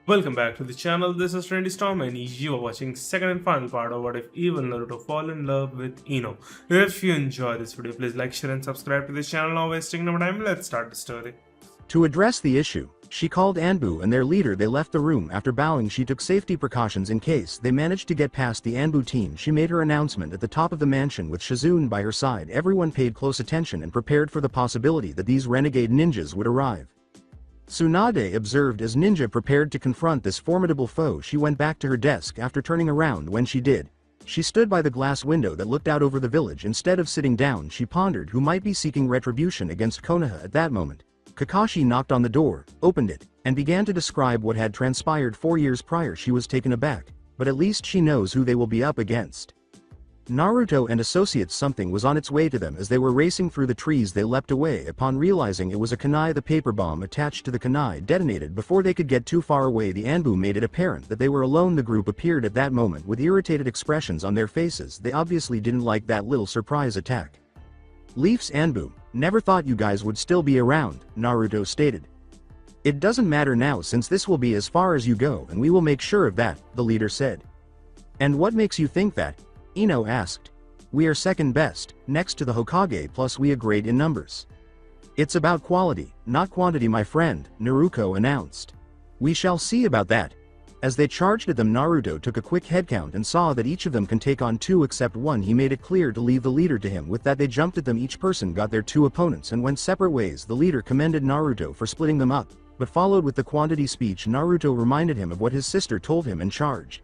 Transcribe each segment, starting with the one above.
Welcome back to the channel. This is Trendy Storm and you are watching second and final part of What If Evil Naruto Fall in Love with Ino. If you enjoy this video, please like, share and subscribe to this channel. Now wasting no time, let's start the story. To address the issue, she called Anbu and their leader. They left the room. After bowing, she took safety precautions in case they managed to get past the Anbu team. She made her announcement at the top of the mansion with Shizune by her side. Everyone paid close attention and prepared for the possibility that these renegade ninjas would arrive. Tsunade observed as Ninja prepared to confront this formidable foe. She went back to her desk after turning around. When she did, she stood by the glass window that looked out over the village. Instead of sitting down, she pondered who might be seeking retribution against Konoha at that moment. Kakashi knocked on the door, opened it, and began to describe what had transpired 4 years prior. She was taken aback, but at least she knows who they will be up against. Naruto and associates. Something was on its way to them as they were racing through the trees. They leapt away upon realizing it was a kunai. The paper bomb attached to the kunai detonated before they could get too far away. The Anbu made it apparent that they were alone. The group appeared at that moment with irritated expressions on their faces. They obviously didn't like that little surprise attack. Leaf's Anbu, never thought you guys would still be around, Naruto stated. It doesn't matter now since this will be as far as you go and we will make sure of that, the leader said. And what makes you think that? Ino asked. We are second best, next to the Hokage, plus we are great in numbers. It's about quality, not quantity, my friend, Naruto announced. We shall see about that. As they charged at them, Naruto took a quick headcount and saw that each of them can take on 2 except one. He made it clear to leave the leader to him. With that they jumped at them. Each person got their 2 opponents and went separate ways. The leader commended Naruto for splitting them up, but followed with the quantity speech. Naruto reminded him of what his sister told him and charged.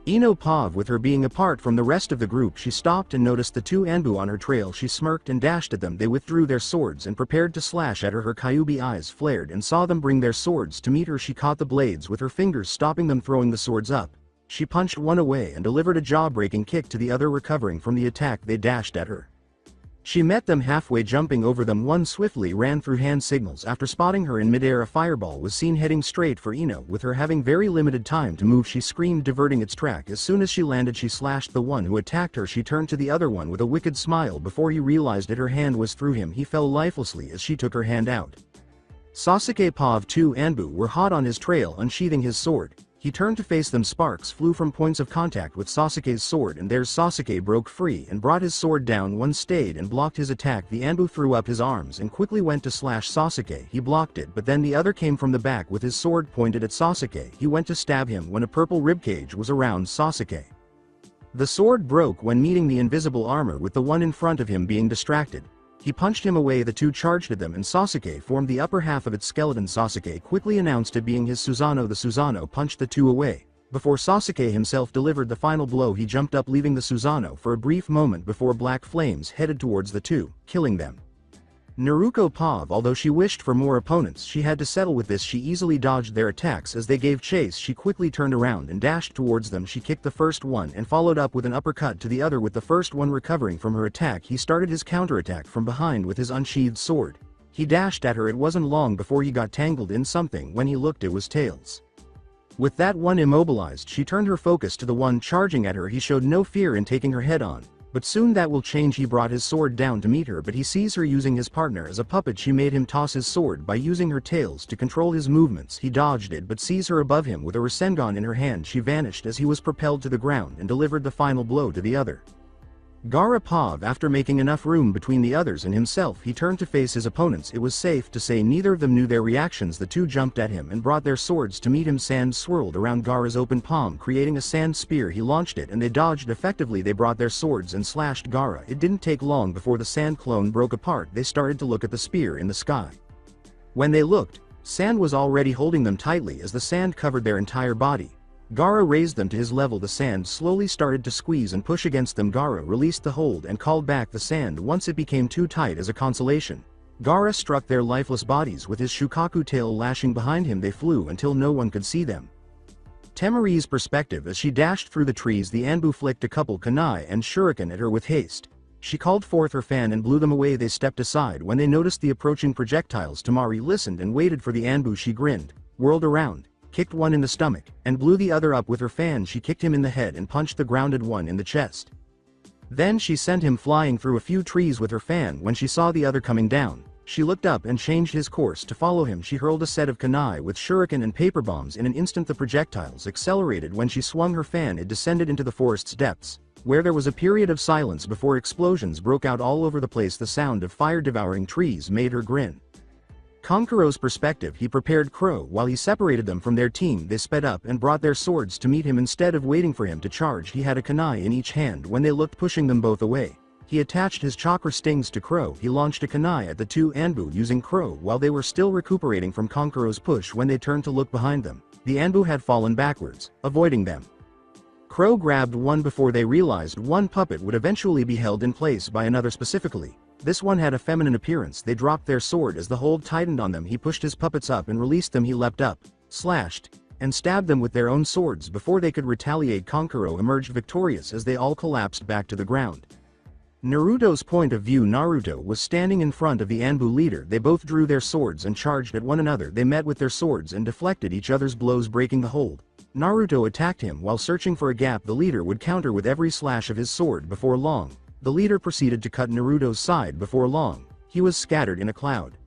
Ino paused. With her being apart from the rest of the group, she stopped and noticed the 2 Anbu on her trail. She smirked and dashed at them. They withdrew their swords and prepared to slash at her. Her Kyuubi eyes flared and saw them bring their swords to meet her. She caught the blades with her fingers, stopping them. Throwing the swords up, she punched one away and delivered a jaw-breaking kick to the other. Recovering from the attack, they dashed at her. She met them halfway, jumping over them. One swiftly ran through hand signals. After spotting her in midair, a fireball was seen heading straight for Ino. With her having very limited time to move, she screamed, diverting its track. As soon as she landed, she slashed the one who attacked her. She turned to the other one with a wicked smile. Before he realized it, her hand was through him. He fell lifelessly as she took her hand out. Sasuke Pav 2 Anbu were hot on his trail. Unsheathing his sword, he turned to face them. Sparks flew from points of contact with Sasuke's sword and theirs. Sasuke broke free and brought his sword down. One stayed and blocked his attack. The Anbu threw up his arms and quickly went to slash Sasuke. He blocked it, but then the other came from the back with his sword pointed at Sasuke. He went to stab him when a purple ribcage was around Sasuke. The sword broke when meeting the invisible armor, with the one in front of him being distracted. He punched him away. The 2 charged at them and Sasuke formed the upper half of its skeleton. Sasuke quickly announced it being his Susanoo. The Susanoo punched the 2 away. Before Sasuke himself delivered the final blow, he jumped up, leaving the Susanoo for a brief moment before black flames headed towards the 2, killing them. Naruto Pav, although she wished for more opponents, she had to settle with this. She easily dodged their attacks as they gave chase. She quickly turned around and dashed towards them. She kicked the first one and followed up with an uppercut to the other. With the first one recovering from her attack, he started his counterattack from behind with his unsheathed sword. He dashed at her. It wasn't long before he got tangled in something. When he looked, it was Tails. With that one immobilized, she turned her focus to the one charging at her. He showed no fear in taking her head on. But soon that will change. He brought his sword down to meet her, but he sees her using his partner as a puppet. She made him toss his sword by using her tails to control his movements. He dodged it but sees her above him with a Rasengan in her hand. She vanished as he was propelled to the ground and delivered the final blow to the other. Gaara Pav, after making enough room between the others and himself, he turned to face his opponents. It was safe to say neither of them knew their reactions. The 2 jumped at him and brought their swords to meet him. Sand swirled around Gaara's open palm, creating a sand spear. He launched it and they dodged effectively. They brought their swords and slashed Gaara. It didn't take long before the sand clone broke apart. They started to look at the spear in the sky. When they looked, sand was already holding them tightly as the sand covered their entire body. Gaara raised them to his level. The sand slowly started to squeeze and push against them. Gaara released the hold and called back the sand once it became too tight. As a consolation, Gaara struck their lifeless bodies with his Shukaku tail lashing behind him. They flew until no one could see them. Temari's perspective as she dashed through the trees. The Anbu flicked a couple kunai and shuriken at her with haste. She called forth her fan and blew them away. They stepped aside when they noticed the approaching projectiles. Temari listened and waited for the Anbu. She grinned, whirled around, kicked one in the stomach, and blew the other up with her fan. She kicked him in the head and punched the grounded one in the chest. Then she sent him flying through a few trees with her fan. When she saw the other coming down, She looked up and changed his course. To follow him, she hurled a set of kunai with shuriken and paper bombs. In an instant the projectiles accelerated. When she swung her fan, it descended into the forest's depths, where there was a period of silence before explosions broke out all over the place. The sound of fire devouring trees made her grin. Konkuro's perspective, he prepared Crow. While he separated them from their team, they sped up and brought their swords to meet him. Instead of waiting for him to charge, he had a kunai in each hand. When they looked, pushing them both away, he attached his chakra stings to Crow. He launched a kunai at the two Anbu using Crow while they were still recuperating from Konkuro's push. When they turned to look behind them, the Anbu had fallen backwards, avoiding them. Crow grabbed one before they realized one puppet would eventually be held in place by another. Specifically, this one had a feminine appearance. They dropped their sword as the hold tightened on them. He pushed his puppets up and released them. He leapt up, slashed, and stabbed them with their own swords before they could retaliate. Konkuro emerged victorious as they all collapsed back to the ground. Naruto's point of view. Naruto was standing in front of the Anbu leader. They both drew their swords and charged at one another. They met with their swords and deflected each other's blows, breaking the hold. Naruto attacked him while searching for a gap the leader would counter with every slash of his sword. Before long, the leader proceeded to cut Naruto's side. Before long, he was scattered in a cloud.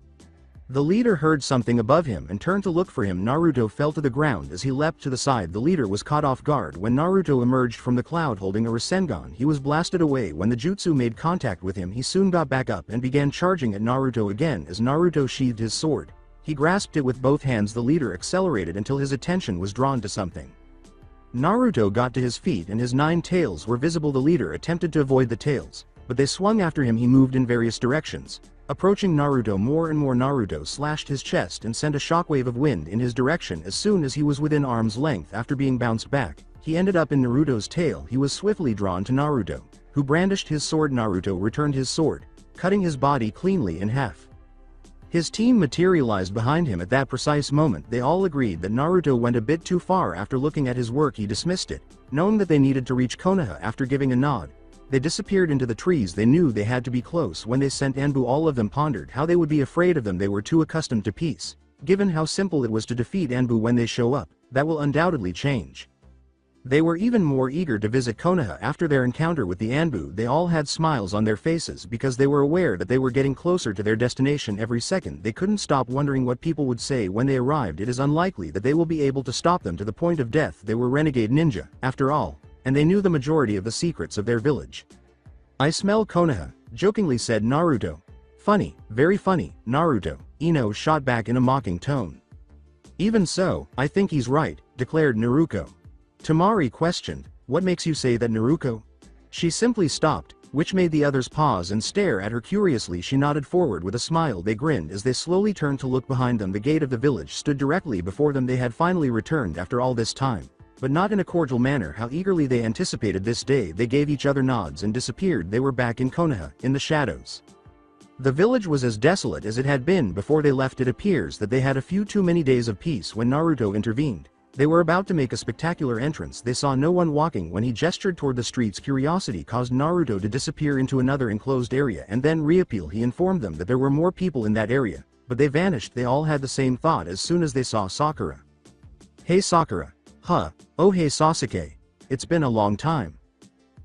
The leader heard something above him and turned to look for him. Naruto fell to the ground as he leapt to the side. The leader was caught off guard when Naruto emerged from the cloud holding a Rasengan. He was blasted away when the jutsu made contact with him. He soon got back up and began charging at Naruto again. As Naruto sheathed his sword, he grasped it with both hands. The leader accelerated until his attention was drawn to something. Naruto got to his feet and his 9 tails were visible. The leader attempted to avoid the tails, but they swung after him. He moved in various directions, approaching Naruto more and more. Naruto slashed his chest and sent a shockwave of wind in his direction. As soon as he was within arm's length after being bounced back, he ended up in Naruto's tail. He was swiftly drawn to Naruto, who brandished his sword. Naruto returned his sword, cutting his body cleanly in half. His team materialized behind him at that precise moment. They all agreed that Naruto went a bit too far. After looking at his work, he dismissed it, knowing that they needed to reach Konoha. After giving a nod, they disappeared into the trees. They knew they had to be close. When they sent Anbu, all of them pondered how they would be afraid of them. They were too accustomed to peace. Given how simple it was to defeat Anbu when they show up, that will undoubtedly change. They were even more eager to visit Konoha after their encounter with the Anbu. They all had smiles on their faces because they were aware that they were getting closer to their destination every second. They couldn't stop wondering what people would say when they arrived. It is unlikely that they will be able to stop them to the point of death. They were renegade ninja, after all, and they knew the majority of the secrets of their village. "I smell Konoha," jokingly said Naruto. "Funny, very funny, Naruto," Ino shot back in a mocking tone. "Even so, I think he's right," declared Naruto. Tamari questioned, "What makes you say that, Naruto?" She simply stopped, which made the others pause and stare at her curiously. She nodded forward with a smile. They grinned as they slowly turned to look behind them. The gate of the village stood directly before them. They had finally returned after all this time, but not in a cordial manner. How eagerly they anticipated this day. They gave each other nods and disappeared. They were back in Konoha, in the shadows. The village was as desolate as it had been before they left. It appears that they had a few too many days of peace when Naruto intervened. They were about to make a spectacular entrance. They saw no one walking when he gestured toward the streets. Curiosity caused Naruto to disappear into another enclosed area and then reappear. He informed them that there were more people in that area, but they vanished. They all had the same thought as soon as they saw Sakura. "Hey Sakura." "Huh, oh hey Sasuke. It's been a long time."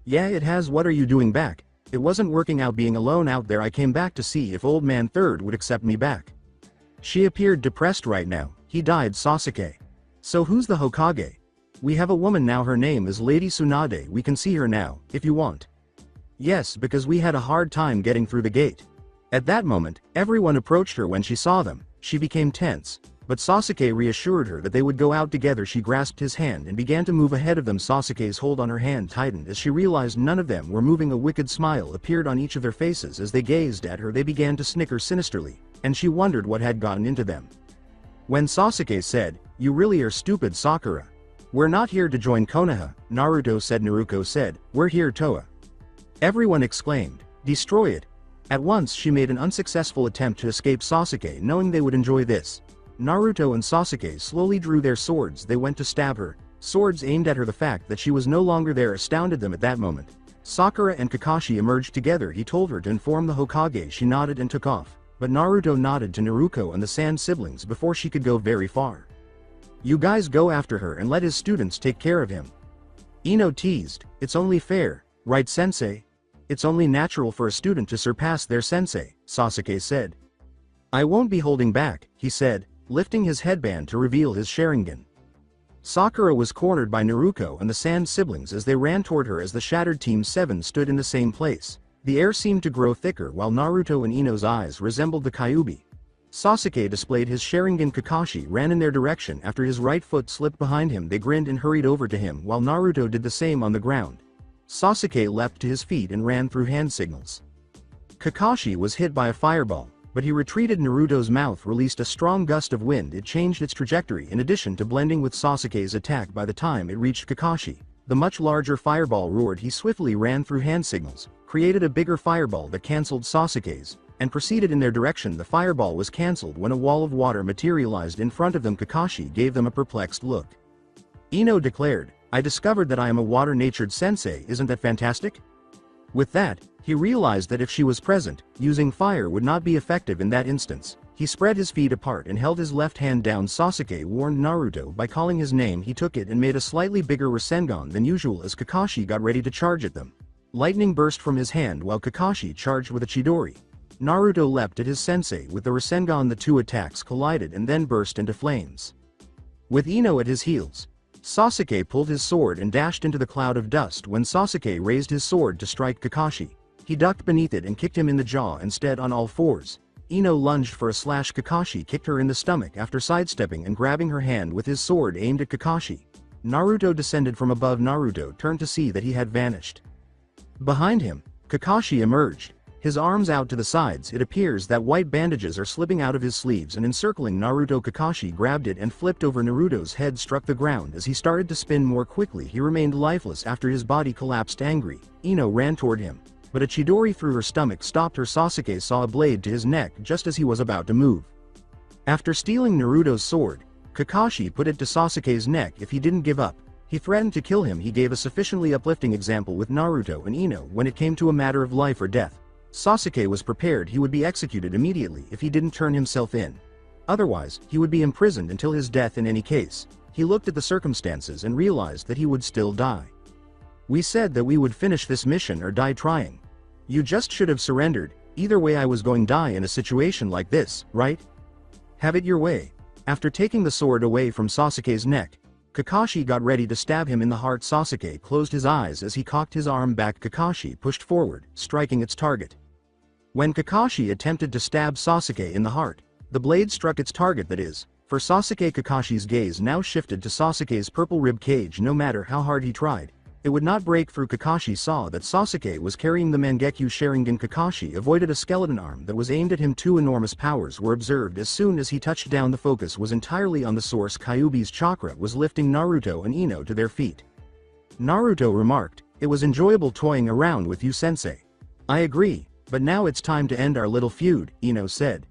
"Yeah, it has. What are you doing back?" "It wasn't working out being alone out there. I came back to see if Old Man Third would accept me back." She appeared depressed right now. "He died, Sasuke." "So who's the Hokage?" "We have a woman now. Her name is Lady Tsunade. We can see her now, if you want." "Yes, because we had a hard time getting through the gate." At that moment, everyone approached her. When she saw them, she became tense, but Sasuke reassured her that they would go out together. She grasped his hand and began to move ahead of them. Sasuke's hold on her hand tightened as she realized none of them were moving. A wicked smile appeared on each of their faces as they gazed at her. They began to snicker sinisterly, and she wondered what had gotten into them. When Sasuke said, "You really are stupid, Sakura. We're not here to join Konoha," Naruto said. Naruto said, "We're here, Toa." Everyone exclaimed, "Destroy it." At once she made an unsuccessful attempt to escape Sasuke, knowing they would enjoy this. Naruto and Sasuke slowly drew their swords. They went to stab her. Swords aimed at her. The fact that she was no longer there astounded them at that moment. Sakura and Kakashi emerged together. He told her to inform the Hokage. She nodded and took off, but Naruto nodded to Naruto and the Sand siblings before she could go very far. "You guys go after her and let his students take care of him." Ino teased, "It's only fair, right sensei?" "It's only natural for a student to surpass their sensei," Sasuke said. I won't be holding back, he said, lifting his headband to reveal his Sharingan. Sakura was cornered by Naruto and the Sand siblings as they ran toward her as the shattered Team 7 stood in the same place. The air seemed to grow thicker while Naruto and Ino's eyes resembled the Kyuubi. Sasuke displayed his Sharingan. Kakashi ran in their direction after his right foot slipped behind him. They grinned and hurried over to him while Naruto did the same on the ground. Sasuke leapt to his feet and ran through hand signals. Kakashi was hit by a fireball, but he retreated. Naruto's mouth released a strong gust of wind. It changed its trajectory in addition to blending with Sasuke's attack. By the time it reached Kakashi, the much larger fireball roared. He swiftly ran through hand signals, created a bigger fireball that cancelled Sasuke's, and proceeded in their direction. The fireball was cancelled when a wall of water materialized in front of them. Kakashi gave them a perplexed look. Ino declared, "I discovered that I am a water-natured sensei, isn't that fantastic?" With that, he realized that if she was present, using fire would not be effective in that instance. He spread his feet apart and held his left hand down. Sasuke warned Naruto by calling his name. He took it and made a slightly bigger Rasengan than usual as Kakashi got ready to charge at them. Lightning burst from his hand while Kakashi charged with a Chidori. Naruto leapt at his sensei with the Rasengan. The two attacks collided and then burst into flames. With Ino at his heels, Sasuke pulled his sword and dashed into the cloud of dust. When Sasuke raised his sword to strike Kakashi, he ducked beneath it and kicked him in the jaw instead. On all fours, Ino lunged for a slash. Kakashi kicked her in the stomach after sidestepping and grabbing her hand with his sword aimed at Kakashi. Naruto descended from above. Naruto turned to see that he had vanished. Behind him, Kakashi emerged, his arms out to the sides. It appears that white bandages are slipping out of his sleeves and encircling Naruto. Kakashi grabbed it and flipped over. Naruto's head struck the ground as he started to spin more quickly. He remained lifeless after his body collapsed. Angry, Ino ran toward him, but a Chidori through her stomach stopped her. Sasuke saw a blade to his neck just as he was about to move. After stealing Naruto's sword, Kakashi put it to Sasuke's neck if he didn't give up. He threatened to kill him. He gave a sufficiently uplifting example with Naruto and Ino when it came to a matter of life or death. Sasuke was prepared. He would be executed immediately if he didn't turn himself in. Otherwise, he would be imprisoned until his death. In any case, he looked at the circumstances and realized that he would still die. "We said that we would finish this mission or die trying. You just should have surrendered. Either way I was going to die in a situation like this, right? Have it your way." After taking the sword away from Sasuke's neck, Kakashi got ready to stab him in the heart. Sasuke closed his eyes as he cocked his arm back. Kakashi pushed forward, striking its target. When Kakashi attempted to stab Sasuke in the heart, the blade struck its target. That is, for Sasuke. Kakashi's gaze now shifted to Sasuke's purple rib cage. No matter how hard he tried, it would not break through. Kakashi saw that Sasuke was carrying the Mangekyo Sharingan. Kakashi avoided a skeleton arm that was aimed at him. Two enormous powers were observed as soon as he touched down. The focus was entirely on the source. Kyuubi's chakra was lifting Naruto and Ino to their feet. Naruto remarked, "It was enjoyable toying around with you, sensei." "I agree, but now it's time to end our little feud," Ino said.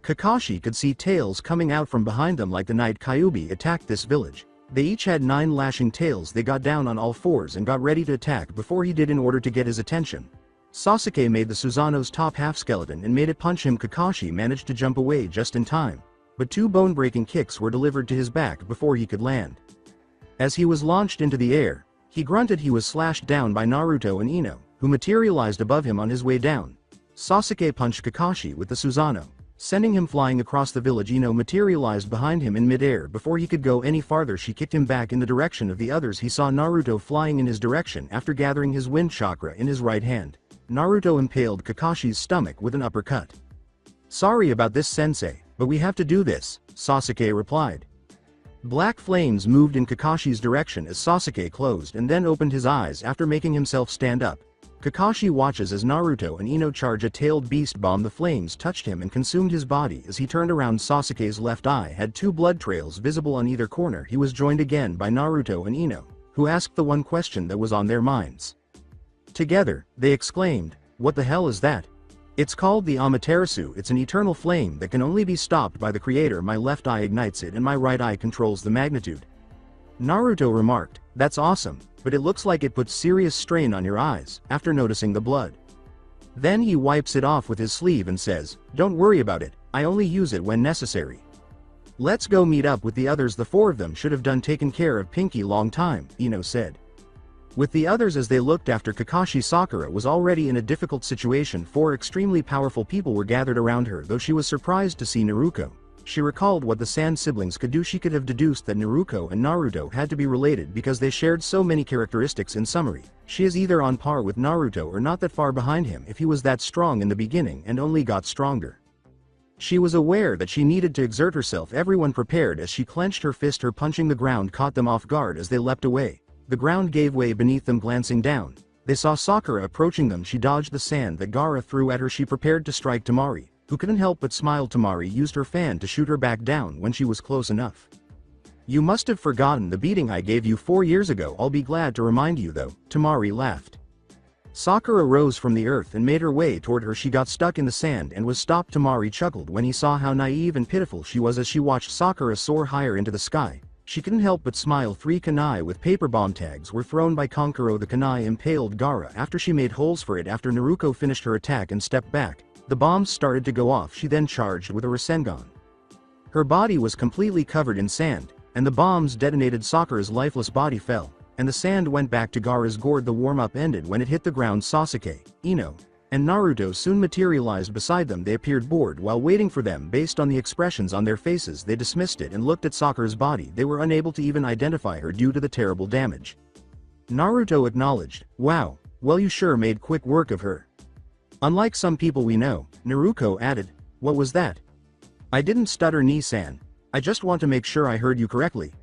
Kakashi could see tails coming out from behind them like the night Kyuubi attacked this village. They each had 9 lashing tails. They got down on all fours and got ready to attack before he did in order to get his attention. Sasuke made the Susanoo's top half skeleton and made it punch him. Kakashi managed to jump away just in time, but 2 bone-breaking kicks were delivered to his back before he could land. As he was launched into the air, he grunted. He was slashed down by Naruto and Ino, who materialized above him on his way down. Sasuke punched Kakashi with the Susanoo, sending him flying across the village. Ino materialized behind him in midair before he could go any farther. She kicked him back in the direction of the others. He saw Naruto flying in his direction after gathering his wind chakra in his right hand. Naruto impaled Kakashi's stomach with an uppercut. "Sorry about this, sensei, but we have to do this," Sasuke replied. Black flames moved in Kakashi's direction as Sasuke closed and then opened his eyes after making himself stand up. Kakashi watches as Naruto and Ino charge a tailed beast bomb. The flames touched him and consumed his body. As he turned around, Sasuke's left eye had 2 blood trails visible on either corner. He was joined again by Naruto and Ino, who asked the one question that was on their minds. Together, they exclaimed, "What the hell is that?" "It's called the Amaterasu. It's an eternal flame that can only be stopped by the creator. My left eye ignites it and my right eye controls the magnitude." Naruto remarked, "That's awesome, but it looks like it puts serious strain on your eyes," after noticing the blood. Then he wipes it off with his sleeve and says, "Don't worry about it, I only use it when necessary." "Let's go meet up with the others. The 4 of them should have taken care of Pinky long time," Ino said. With the others as they looked after Kakashi, Sakura was already in a difficult situation. 4 extremely powerful people were gathered around her. Though she was surprised to see Naruto, she recalled what the Sand siblings could do. She could have deduced that Naruto and Naruto had to be related because they shared so many characteristics. In summary, she is either on par with Naruto or not that far behind him if he was that strong in the beginning and only got stronger. She was aware that she needed to exert herself. Everyone prepared as she clenched her fist. Her punching the ground caught them off guard as they leapt away. The ground gave way beneath them. Glancing down, they saw Sakura approaching them. She dodged the sand that Gaara threw at her. She prepared to strike Temari, who couldn't help but smile. Temari used her fan to shoot her back down when she was close enough. "You must have forgotten the beating I gave you 4 years ago. I'll be glad to remind you though," Temari laughed. Sakura rose from the earth and made her way toward her. She got stuck in the sand and was stopped. Temari chuckled when he saw how naive and pitiful she was as she watched Sakura soar higher into the sky. She couldn't help but smile. 3 kunai with paper bomb tags were thrown by Konkuro. The kunai impaled Gaara after she made holes for it. After Naruto finished her attack and stepped back, the bombs started to go off. She then charged with a Rasengan. Her body was completely covered in sand, and the bombs detonated. Sakura's lifeless body fell, and the sand went back to Gaara's gourd. The warm-up ended when it hit the ground. Sasuke, Ino, and Naruto soon materialized beside them. They appeared bored while waiting for them. Based on the expressions on their faces, they dismissed it and looked at Sakura's body. They were unable to even identify her due to the terrible damage. Naruto acknowledged, "Wow, well, you sure made quick work of her. Unlike some people we know." Naruto added, "What was that?" "I didn't stutter, Ni-san. I just want to make sure I heard you correctly.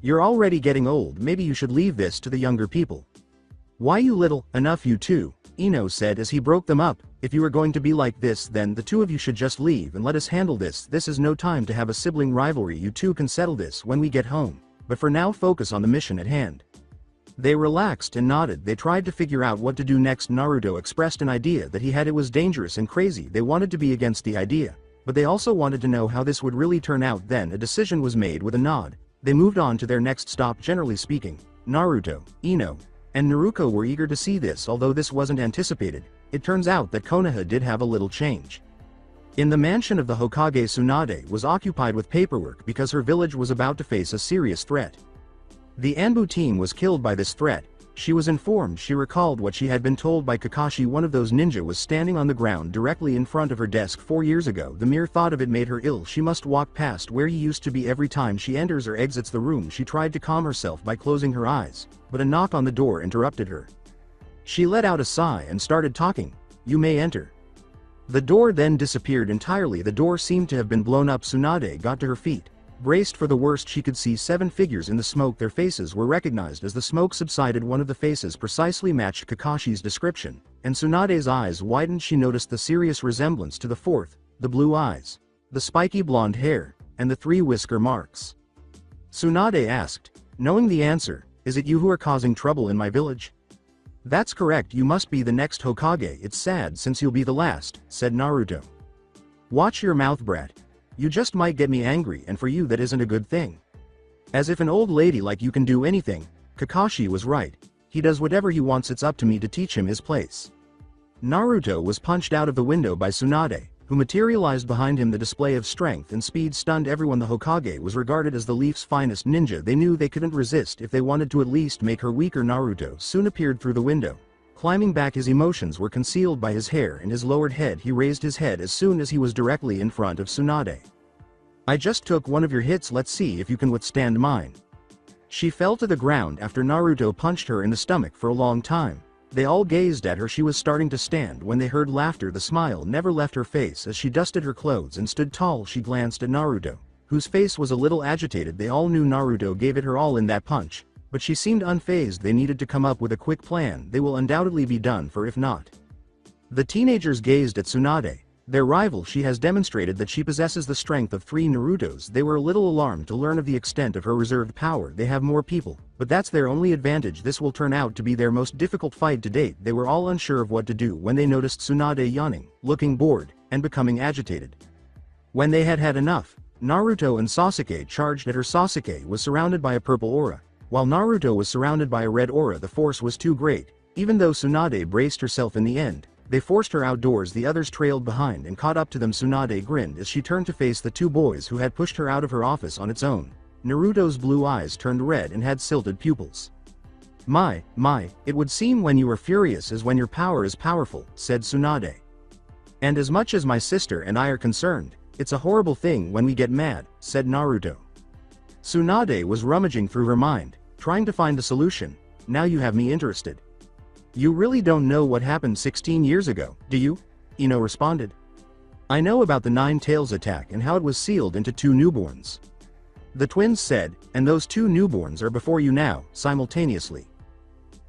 You're already getting old. Maybe you should leave this to the younger people." "Why, you little, enough you two," Ino said as he broke them up. "If you are going to be like this, then the two of you should just leave and let us handle this. This is no time to have a sibling rivalry. You two can settle this when we get home, but for now focus on the mission at hand." They relaxed and nodded. They tried to figure out what to do next. Naruto expressed an idea that he had. It was dangerous and crazy. They wanted to be against the idea, but they also wanted to know how this would really turn out. Then a decision was made. With a nod, they moved on to their next stop. Generally speaking, Naruto, Ino, and Naruto were eager to see this. Although this wasn't anticipated, it turns out that Konoha did have a little change. In the mansion of the Hokage, Tsunade was occupied with paperwork because her village was about to face a serious threat. The Anbu team was killed by this threat. She was informed. She recalled what she had been told by Kakashi. One of those ninja was standing on the ground directly in front of her desk 4 years ago. The mere thought of it made her ill. She must walk past where he used to be every time she enters or exits the room. She tried to calm herself by closing her eyes, but a knock on the door interrupted her. She let out a sigh and started talking. "You may enter." The door then disappeared entirely. The door seemed to have been blown up. Tsunade got to her feet. Braced for the worst, she could see 7 figures in the smoke. Their faces were recognized. As the smoke subsided, one of the faces precisely matched Kakashi's description, and Tsunade's eyes widened. She noticed the serious resemblance to the 4th, the blue eyes, the spiky blonde hair, and the 3 whisker marks. Tsunade asked, knowing the answer, "Is it you who are causing trouble in my village?" "That's correct. You must be the next Hokage. It's sad since you'll be the last," said Naruto. "Watch your mouth, brat. You just might get me angry, and for you that isn't a good thing." As if an old lady like you can do anything, Kakashi was right. He does whatever he wants. It's up to me to teach him his place. Naruto was punched out of the window by Tsunade, who materialized behind him. The display of strength and speed stunned everyone. The Hokage was regarded as the Leaf's finest ninja. They knew they couldn't resist if they wanted to at least make her weaker. Naruto soon appeared through the window. Climbing back, his emotions were concealed by his hair and his lowered head. He raised his head as soon as he was directly in front of Tsunade. "I just took one of your hits. Let's see if you can withstand mine." She fell to the ground after Naruto punched her in the stomach. For a long time, they all gazed at her. She was starting to stand when they heard laughter. The smile never left her face as she dusted her clothes and stood tall. She glanced at Naruto, whose face was a little agitated. They all knew Naruto gave it her all in that punch, but she seemed unfazed. They needed to come up with a quick plan. They will undoubtedly be done for if not. The teenagers gazed at Tsunade, their rival. She has demonstrated that she possesses the strength of 3 Narutos. They were a little alarmed to learn of the extent of her reserved power. They have more people, but that's their only advantage. This will turn out to be their most difficult fight to date. They were all unsure of what to do when they noticed Tsunade yawning, looking bored, and becoming agitated. When they had had enough, Naruto and Sasuke charged at her. Sasuke was surrounded by a purple aura, while Naruto was surrounded by a red aura. The force was too great. Even though Tsunade braced herself in the end, they forced her outdoors. The others trailed behind and caught up to them. Tsunade grinned as she turned to face the 2 boys who had pushed her out of her office on its own. Naruto's blue eyes turned red and had silted pupils. My, it would seem when you are furious is when your power is powerful, said Tsunade. And as much as my sister and I are concerned, it's a horrible thing when we get mad, said Naruto. Tsunade was rummaging through her mind, trying to find a solution. Now you have me interested. You really don't know what happened 16 years ago, do you? Ino responded. I know about the Nine Tails attack and how it was sealed into 2 newborns. The twins said, and those 2 newborns are before you now, simultaneously.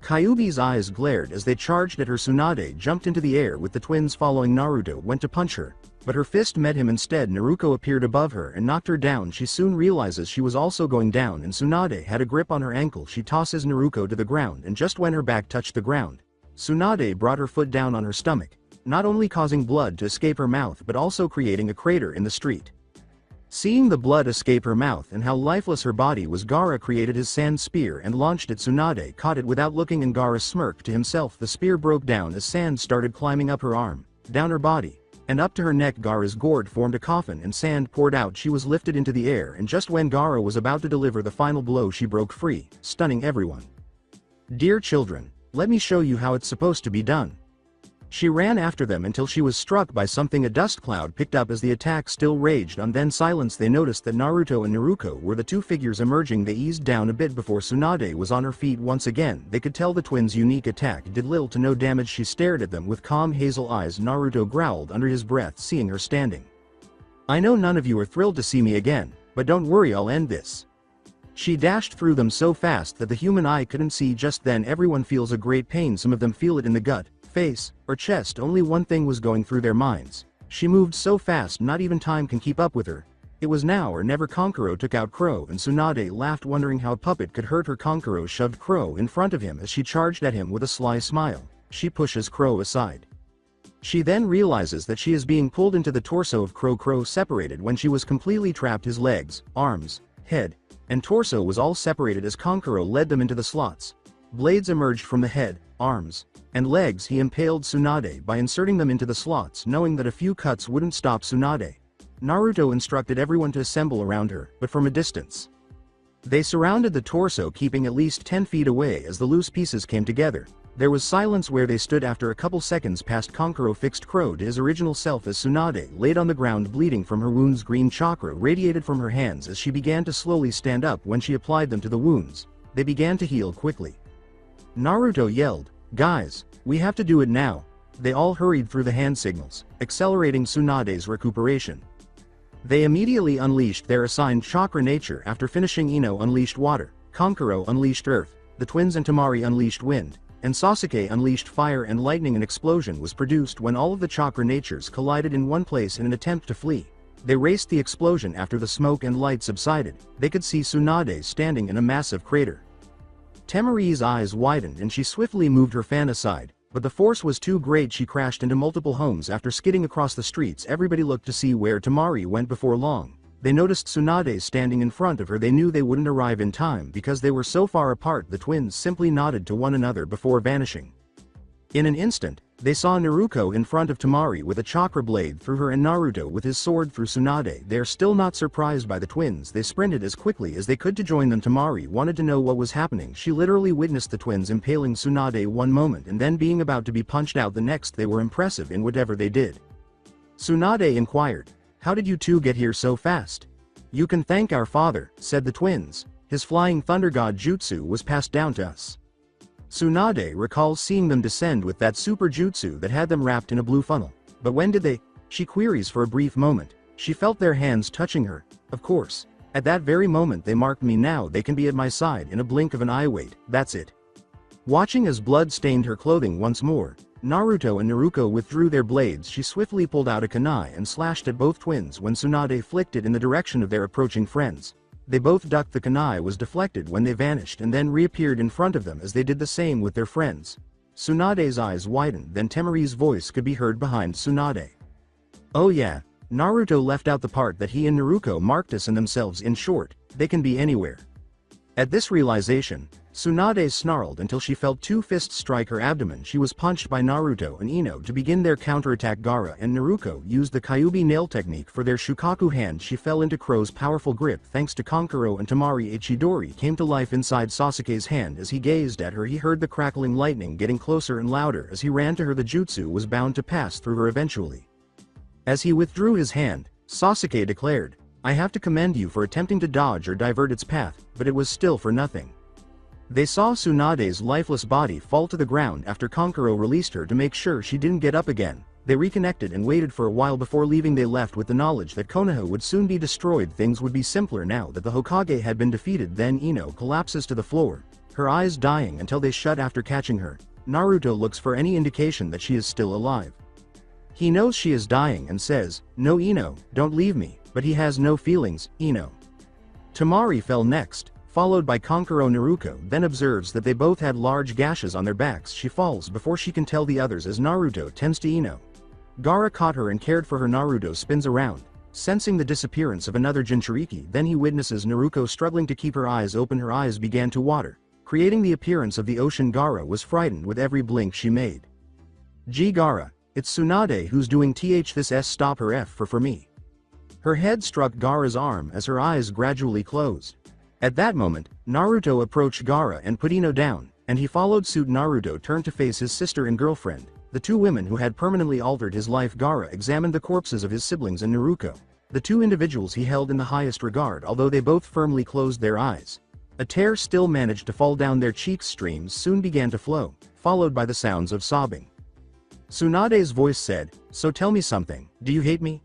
Kyuubi's eyes glared as they charged at her. Tsunade jumped into the air with the twins following. Naruto went to punch her, but her fist met him instead. Naruto appeared above her and knocked her down. She soon realizes she was also going down and Tsunade had a grip on her ankle. She tosses Naruto to the ground and just when her back touched the ground, Tsunade brought her foot down on her stomach, not only causing blood to escape her mouth but also creating a crater in the street. Seeing the blood escape her mouth and how lifeless her body was, Gaara created his sand spear and launched it. Tsunade caught it without looking and Gaara smirked to himself. The spear broke down as sand started climbing up her arm, down her body, and up to her neck. Gaara's gourd formed a coffin and sand poured out. She was lifted into the air and just when Gaara was about to deliver the final blow she broke free, stunning everyone. Dear children, let me show you how it's supposed to be done. She ran after them until she was struck by something. A dust cloud picked up as the attack still raged on. Then silence. They noticed that Naruto and Naruko were the 2 figures emerging. They eased down a bit before Tsunade was on her feet once again. They could tell the twins' unique attack did little to no damage. She stared at them with calm hazel eyes. Naruto growled under his breath seeing her standing. I know none of you are thrilled to see me again, but don't worry, I'll end this. She dashed through them so fast that the human eye couldn't see. Just then everyone feels a great pain. Some of them feel it in the gut, face, or chest. Only one thing was going through their minds. She moved so fast not even time can keep up with her. It was now or never. Kankuro took out Crow and Tsunade laughed wondering how a puppet could hurt her. Kankuro shoved Crow in front of him as she charged at him with a sly smile. She pushes Crow aside. She then realizes that she is being pulled into the torso of Crow. Crow separated when she was completely trapped. His legs, arms, head, and torso was all separated as Kankuro led them into the slots. Blades emerged from the head, arms, and legs. He impaled Tsunade by inserting them into the slots, knowing that a few cuts wouldn't stop Tsunade. Naruto instructed everyone to assemble around her, but from a distance. They surrounded the torso, keeping at least 10 feet away as the loose pieces came together. There was silence where they stood. After a couple seconds passed, Kankuro fixed Crow to his original self as Tsunade laid on the ground bleeding from her wounds. Green chakra radiated from her hands as she began to slowly stand up. When she applied them to the wounds, they began to heal quickly. Naruto yelled, "Guys, we have to do it now." They all hurried through the hand signals, accelerating Tsunade's recuperation. They immediately unleashed their assigned chakra nature. After finishing, Ino unleashed water, Kankuro unleashed earth, the twins and Temari unleashed wind, and Sasuke unleashed fire and lightning. An explosion was produced when all of the chakra natures collided in one place in an attempt to flee. They raced the explosion. After the smoke and light subsided, they could see Tsunade standing in a massive crater. Temari's eyes widened and she swiftly moved her fan aside, but the force was too great. She crashed into multiple homes. After skidding across the streets, everybody looked to see where Temari went. Before long, they noticed Tsunade standing in front of her. They knew they wouldn't arrive in time because they were so far apart. The twins simply nodded to one another before vanishing. In an instant, they saw Naruko in front of Temari with a chakra blade through her and Naruto with his sword through Tsunade. They're still not surprised by the twins. They sprinted as quickly as they could to join them. Temari wanted to know what was happening. She literally witnessed the twins impaling Tsunade one moment and then being about to be punched out the next. They were impressive in whatever they did. Tsunade inquired, "How did you two get here so fast?" "You can thank our father," said the twins. "His flying thunder god jutsu was passed down to us." Tsunade recalls seeing them descend with that super jutsu that had them wrapped in a blue funnel. But when did they? She queries for a brief moment. She felt their hands touching her. Of course. At that very moment they marked me. Now they can be at my side in a blink of an eye. Wait, that's it. Watching as blood stained her clothing once more, Naruto and Naruko withdrew their blades. She swiftly pulled out a kunai and slashed at both twins when Tsunade flicked it in the direction of their approaching friends. They both ducked. The kunai was deflected when they vanished and then reappeared in front of them as they did the same with their friends. Tsunade's eyes widened, then Temari's voice could be heard behind Tsunade. "Oh yeah, Naruto left out the part that he and Naruko marked us and themselves. In short, they can be anywhere." At this realization, Tsunade snarled until she felt two fists strike her abdomen. She was punched by Naruto and Ino to begin their counterattack. Gaara and Naruto used the Kyuubi nail technique for their Shukaku hand. She fell into Crow's powerful grip thanks to Kankuro and Temari. Ichidori came to life inside Sasuke's hand. As he gazed at her, he heard the crackling lightning getting closer and louder. As he ran to her, the jutsu was bound to pass through her eventually. As he withdrew his hand, Sasuke declared, "I have to commend you for attempting to dodge or divert its path, but it was still for nothing." They saw Tsunade's lifeless body fall to the ground after Kankuro released her to make sure she didn't get up again. They reconnected and waited for a while before leaving. They left with the knowledge that Konoha would soon be destroyed. Things would be simpler now that the Hokage had been defeated. Then Ino collapses to the floor, her eyes dying until they shut after catching her. Naruto looks for any indication that she is still alive. He knows she is dying and says, "No Ino, don't leave me," but he has no feelings. Ino. Temari fell next, followed by Kankuro. Naruto then observes that they both had large gashes on their backs. She falls before she can tell the others as Naruto tends to Ino. Gaara caught her and cared for her. Naruto spins around, sensing the disappearance of another Jinchuriki. Then he witnesses Naruto struggling to keep her eyes open. Her eyes began to water, creating the appearance of the ocean. Gaara was frightened with every blink she made. "Gee Gaara, it's Tsunade who's doing this s stop her for me." Her head struck Gaara's arm as her eyes gradually closed. At that moment, Naruto approached Gaara and put Ino down, and he followed suit. Naruto turned to face his sister and girlfriend, the two women who had permanently altered his life. Gaara examined the corpses of his siblings and Naruto, the two individuals he held in the highest regard. Although they both firmly closed their eyes, a tear still managed to fall down their cheeks. Streams soon began to flow, followed by the sounds of sobbing. Tsunade's voice said, "So tell me something, do you hate me?"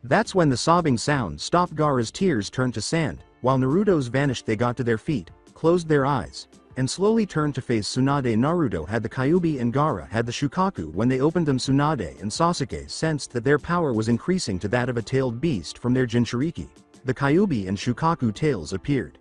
That's when the sobbing sound stopped. Gaara's tears turned to sand, while Naruto's vanished. They got to their feet, closed their eyes, and slowly turned to face Tsunade. Naruto had the Kyuubi and Gaara had the Shukaku. When they opened them, Tsunade and Sasuke sensed that their power was increasing to that of a tailed beast from their Jinchuriki. The Kyuubi and Shukaku tails appeared.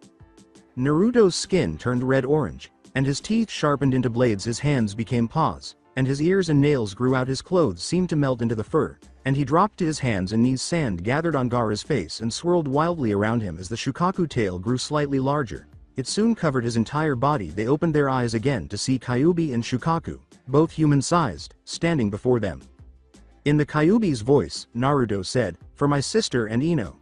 Naruto's skin turned red-orange, and his teeth sharpened into blades. His hands became paws, and his ears and nails grew out. His clothes seemed to melt into the fur, and he dropped to his hands and knees. Sand gathered on Gaara's face and swirled wildly around him as the Shukaku tail grew slightly larger. It soon covered his entire body. They opened their eyes again to see Kyuubi and Shukaku, both human-sized, standing before them. In the Kyuubi's voice, Naruto said, "For my sister and Ino."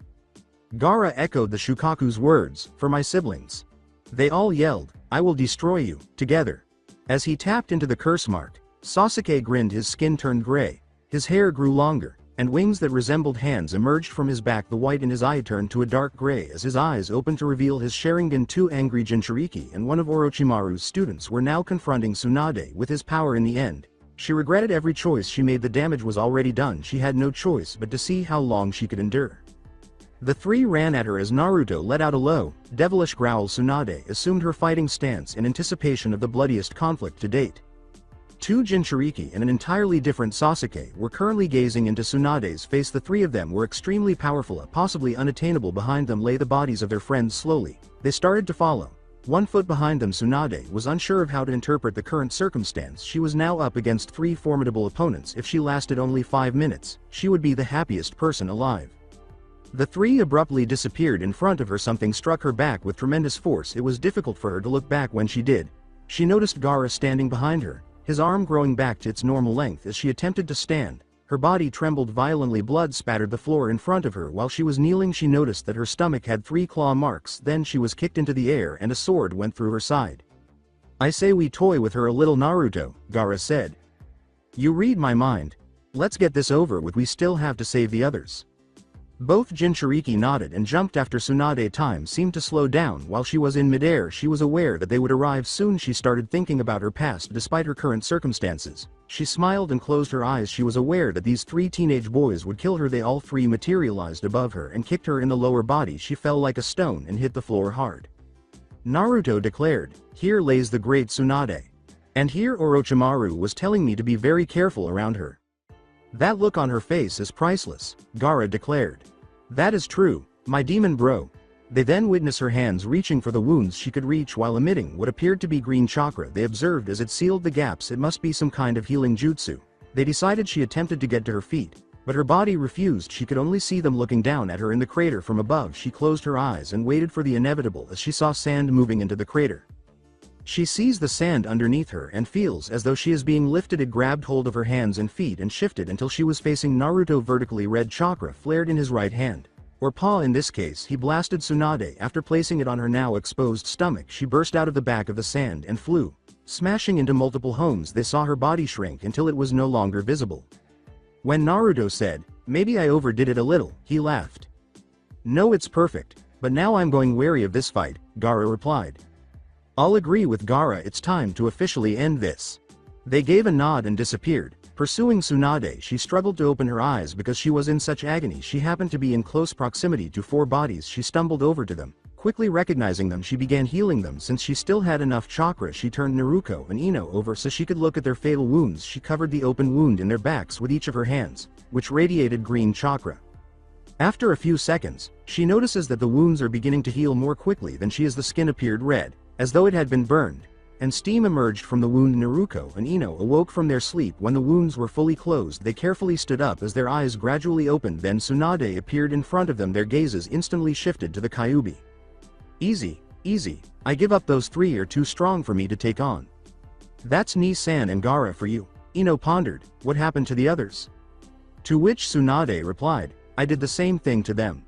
Gaara echoed the Shukaku's words, "For my siblings." They all yelled, "I will destroy you," together. As he tapped into the curse mark, Sasuke grinned. His skin turned gray, his hair grew longer, and wings that resembled hands emerged from his back. The white in his eye turned to a dark gray as his eyes opened to reveal his Sharingan. Two angry Jinchuriki and one of Orochimaru's students were now confronting Tsunade with his power. In the end, she regretted every choice she made. The damage was already done. She had no choice but to see how long she could endure. The three ran at her as Naruto let out a low, devilish growl. Tsunade assumed her fighting stance in anticipation of the bloodiest conflict to date. Two Jinchuriki and an entirely different Sasuke were currently gazing into Tsunade's face. The three of them were extremely powerful, possibly unattainable. Behind them lay the bodies of their friends. Slowly, they started to follow. 1 foot behind them, Tsunade was unsure of how to interpret the current circumstance. She was now up against three formidable opponents. If she lasted only 5 minutes, she would be the happiest person alive. The three abruptly disappeared in front of her. Something struck her back with tremendous force. It was difficult for her to look back. When she did, she noticed Gaara standing behind her, his arm growing back to its normal length. As she attempted to stand, her body trembled violently. Blood spattered the floor in front of her. While she was kneeling, she noticed that her stomach had 3 claw marks. Then she was kicked into the air and a sword went through her side. "I say we toy with her a little, Naruto," Gaara said. "You read my mind. Let's get this over with. We still have to save the others." Both Jinchuriki nodded and jumped after Tsunade. Time seemed to slow down. While she was in midair, she was aware that they would arrive soon. She started thinking about her past. Despite her current circumstances, she smiled and closed her eyes. She was aware that these 3 teenage boys would kill her. They all 3 materialized above her and kicked her in the lower body. She fell like a stone and hit the floor hard. Naruto declared, "Here lays the great Tsunade. And here Orochimaru was telling me to be very careful around her. That look on her face is priceless," Gaara declared. "That is true, my demon bro." They then witnessed her hands reaching for the wounds she could reach while emitting what appeared to be green chakra. They observed as it sealed the gaps. It must be some kind of healing jutsu. They decided. She attempted to get to her feet, but her body refused. She could only see them looking down at her in the crater from above. She closed her eyes and waited for the inevitable as she saw sand moving into the crater. She sees the sand underneath her and feels as though she is being lifted. It grabbed hold of her hands and feet and shifted until she was facing Naruto. Vertically red chakra flared in his right hand. Or paw in this case. He blasted Tsunade. After placing it on her now exposed stomach, she burst out of the back of the sand and flew, smashing into multiple homes. They saw her body shrink until it was no longer visible. When Naruto said, "Maybe I overdid it a little," he laughed. "No, it's perfect, but now I'm going wary of this fight," Gaara replied. "I'll agree with Gaara, it's time to officially end this." They gave a nod and disappeared. Pursuing Tsunade, she struggled to open her eyes because she was in such agony. She happened to be in close proximity to 4 bodies. She stumbled over to them. Quickly recognizing them, she began healing them. Since she still had enough chakra, she turned Naruto and Ino over so she could look at their fatal wounds. She covered the open wound in their backs with each of her hands, which radiated green chakra. After a few seconds, she notices that the wounds are beginning to heal more quickly than she as the skin appeared red, as though it had been burned, and steam emerged from the wound. Naruto and Ino awoke from their sleep when the wounds were fully closed. They carefully stood up as their eyes gradually opened. Then Tsunade appeared in front of them. Their gazes instantly shifted to the Kyuubi. "Easy, easy, I give up. Those 3 are too strong for me to take on." "That's Ni-san and Gaara for you," Ino pondered. "What happened to the others?" To which Tsunade replied, "I did the same thing to them."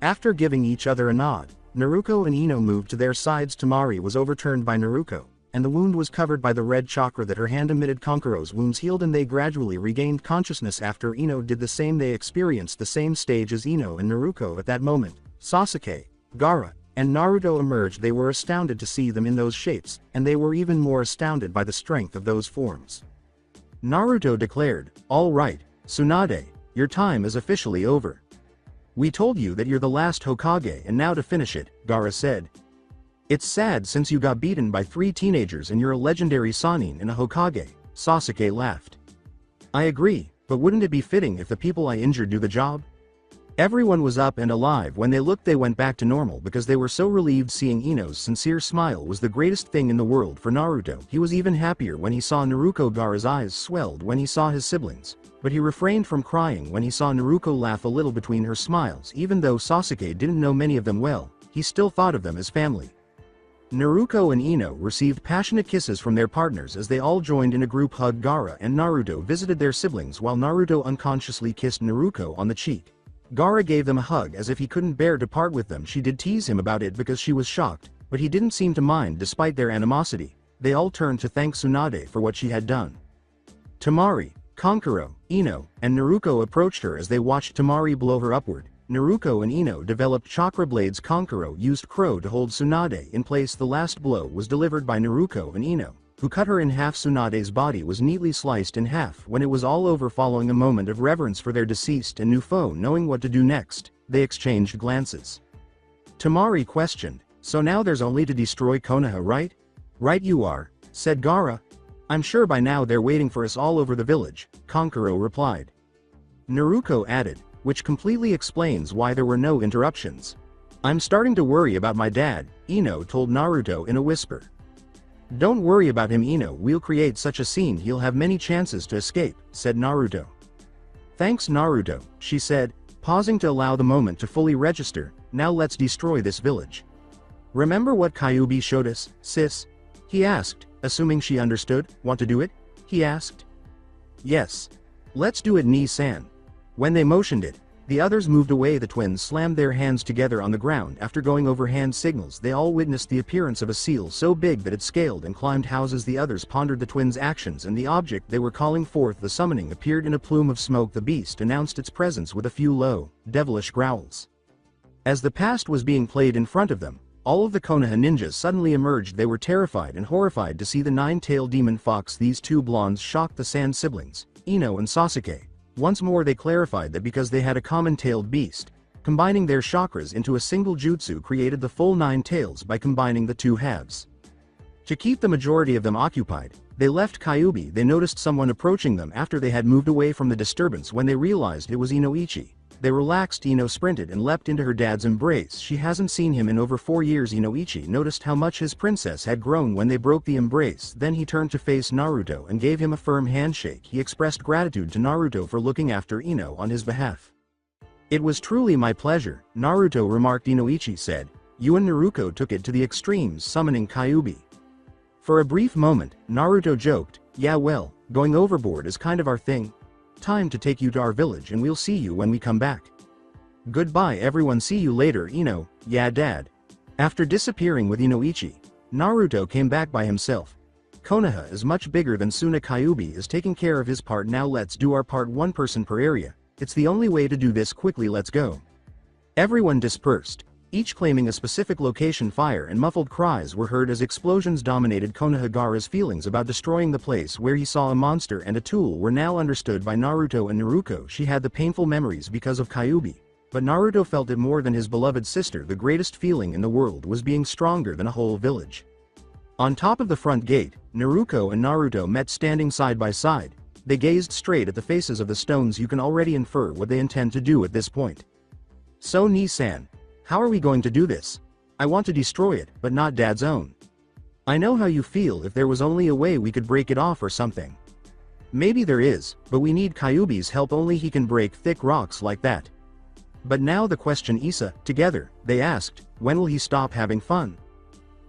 After giving each other a nod, Naruto and Ino moved to their sides. Temari was overturned by Naruto, and the wound was covered by the red chakra that her hand emitted. Kankuro's wounds healed and they gradually regained consciousness. After Ino did the same, they experienced the same stage as Ino and Naruto. At that moment, Sasuke, Gaara, and Naruto emerged. They were astounded to see them in those shapes, and they were even more astounded by the strength of those forms. Naruto declared, "All right, Tsunade, your time is officially over. We told you that you're the last Hokage, and now to finish it," Gaara said. "It's sad since you got beaten by 3 teenagers and you're a legendary Sannin and a Hokage," Sasuke laughed. "I agree, but wouldn't it be fitting if the people I injured do the job?" Everyone was up and alive. When they looked, they went back to normal because they were so relieved. Seeing Ino's sincere smile was the greatest thing in the world for Naruto. He was even happier when he saw Naruto. Gaara's eyes swelled when he saw his siblings, but he refrained from crying when he saw Naruto laugh a little between her smiles. Even though Sasuke didn't know many of them well, he still thought of them as family. Naruto and Ino received passionate kisses from their partners as they all joined in a group hug. Gaara and Naruto visited their siblings while Naruto unconsciously kissed Naruto on the cheek. Gaara gave them a hug as if he couldn't bear to part with them. She did tease him about it because she was shocked, but he didn't seem to mind despite their animosity. They all turned to thank Tsunade for what she had done. Temari, Kankuro, Ino, and Naruto approached her as they watched Temari blow her upward. Naruto and Ino developed chakra blades. Kankuro used Crow to hold Tsunade in place. The last blow was delivered by Naruto and Ino, who cut her in half. Tsunade's body was neatly sliced in half. When it was all over, following a moment of reverence for their deceased and new foe, knowing what to do next, they exchanged glances. Temari questioned, "So now there's only to destroy Konoha, right?" "Right you are," said Gaara. "I'm sure by now they're waiting for us all over the village," Kankuro replied. Naruto added, "Which completely explains why there were no interruptions." "I'm starting to worry about my dad," Ino told Naruto in a whisper. "Don't worry about him, Ino. We'll create such a scene he'll have many chances to escape," said Naruto. "Thanks, Naruto," she said, pausing to allow the moment to fully register. "Now let's destroy this village." "Remember what Kyuubi showed us, sis?" he asked, assuming she understood. "Want to do it?" he asked. "Yes. Let's do it, Ni-san." When they motioned it, the others moved away. The twins slammed their hands together on the ground. After going over hand signals, they all witnessed the appearance of a seal so big that it scaled and climbed houses. The others pondered the twins' actions and the object they were calling forth. The summoning appeared in a plume of smoke. The beast announced its presence with a few low, devilish growls. As the past was being played in front of them, all of the Konoha ninjas suddenly emerged. They were terrified and horrified to see the 9-tailed demon fox. These 2 blondes shocked the Sand siblings, Ino and Sasuke. Once more they clarified that because they had a common-tailed beast, combining their chakras into a single jutsu created the full 9 tails by combining the 2 halves. To keep the majority of them occupied, they left Kyuubi. They noticed someone approaching them after they had moved away from the disturbance. When they realized it was Inoichi, they relaxed. Ino sprinted and leapt into her dad's embrace. She hasn't seen him in over 4 years. Inoichi noticed how much his princess had grown when they broke the embrace. Then he turned to face Naruto and gave him a firm handshake. He expressed gratitude to Naruto for looking after Ino on his behalf. "It was truly my pleasure," Naruto remarked. Inoichi said, "You and Naruto took it to the extremes, summoning Kyuubi." For a brief moment, Naruto joked, "Yeah well, going overboard is kind of our thing. Time to take you to our village and we'll see you when we come back. Goodbye everyone, see you later Ino, yeah dad." After disappearing with Inoichi, Naruto came back by himself. Konoha is much bigger than Suna. Kyuubi is taking care of his part now. Let's do our part, one person per area. It's the only way to do this quickly, let's go. Everyone dispersed, each claiming a specific location. Fire and muffled cries were heard as explosions dominated Konohagara's feelings about destroying the place where he saw a monster and a tool were now understood by Naruto and Naruko. She had the painful memories because of Kyuubi, but Naruto felt it more than his beloved sister. The greatest feeling in the world was being stronger than a whole village. On top of the front gate, Naruko and Naruto met standing side by side. They gazed straight at the faces of the stones. You can already infer what they intend to do at this point. "So Nii-san, how are we going to do this? I want to destroy it, but not Dad's own. I know how you feel. If there was only a way we could break it off or something." "Maybe there is, but we need Kyuubi's help. Only he can break thick rocks like that." But now the question, Issa, together, they asked, when will he stop having fun?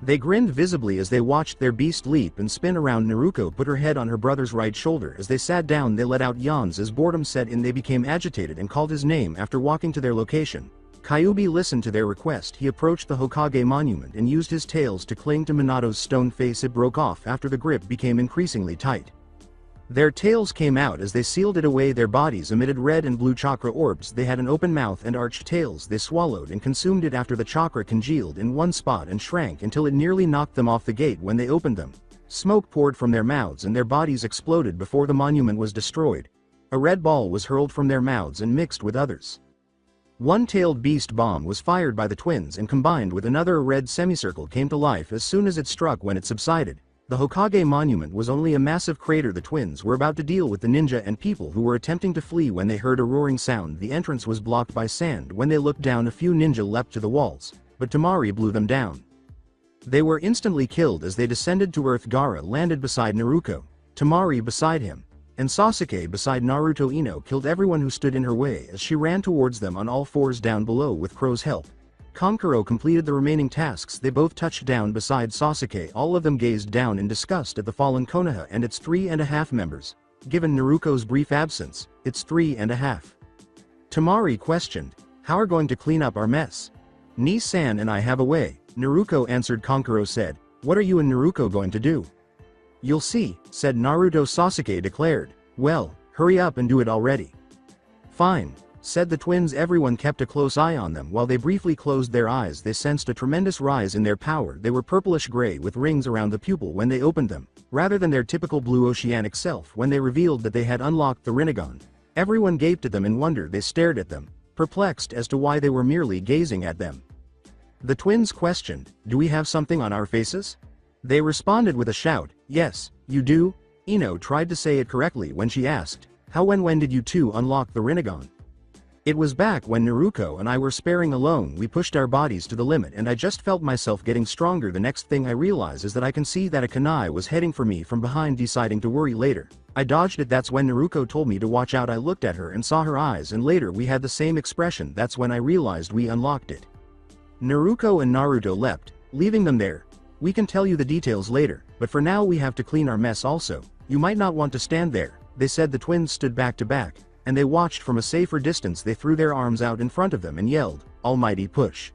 They grinned visibly as they watched their beast leap and spin around. Naruko put her head on her brother's right shoulder. As they sat down they let out yawns as boredom set in. They became agitated and called his name after walking to their location. Kyuubi listened to their request. He approached the Hokage monument and used his tails to cling to Minato's stone face. It broke off after the grip became increasingly tight. Their tails came out as they sealed it away. Their bodies emitted red and blue chakra orbs. They had an open mouth and arched tails. They swallowed and consumed it after the chakra congealed in one spot and shrank until it nearly knocked them off the gate. When they opened them, smoke poured from their mouths and their bodies exploded before the monument was destroyed. A red ball was hurled from their mouths and mixed with others. One-tailed beast bomb was fired by the twins and combined with another. A red semicircle came to life as soon as it struck. When it subsided, the Hokage monument was only a massive crater. The twins were about to deal with the ninja and people who were attempting to flee when they heard a roaring sound. The entrance was blocked by sand. When they looked down, a few ninja leapt to the walls, but Temari blew them down. They were instantly killed as they descended to earth. Gaara landed beside Naruto, Temari beside him, and Sasuke beside Naruto. Ino killed everyone who stood in her way as she ran towards them on all fours down below with Crow's help. Kankuro completed the remaining tasks. They both touched down beside Sasuke. All of them gazed down in disgust at the fallen Konoha and its 3.5 members. Given Naruko's brief absence, it's 3.5. Temari questioned, "How are going to clean up our mess?" "Nii-san and I have a way," Naruko answered. Kankuro said, "What are you and Naruko going to do?" "You'll see," said Naruto. Sasuke declared, "Well, hurry up and do it already." "Fine," said the twins. Everyone kept a close eye on them. While they briefly closed their eyes, they sensed a tremendous rise in their power. They were purplish-gray with rings around the pupil when they opened them, rather than their typical blue oceanic self. When they revealed that they had unlocked the Rinnegan, everyone gaped at them in wonder. They stared at them, perplexed as to why they were merely gazing at them. The twins questioned, "Do we have something on our faces?" They responded with a shout, "Yes, you do." Ino tried to say it correctly when she asked, "How when did you two unlock the Rinnegan?" "It was back when Naruko and I were sparring alone. We pushed our bodies to the limit and I just felt myself getting stronger. The next thing I realize is that I can see that a kunai was heading for me from behind. Deciding to worry later, I dodged it. That's when Naruko told me to watch out. I looked at her and saw her eyes, and later we had the same expression. That's when I realized we unlocked it." Naruko and Naruto leapt, leaving them there. "We can tell you the details later, but for now we have to clean our mess also. You might not want to stand there," they said. The twins stood back to back, and they watched from a safer distance. They threw their arms out in front of them and yelled, "Almighty push."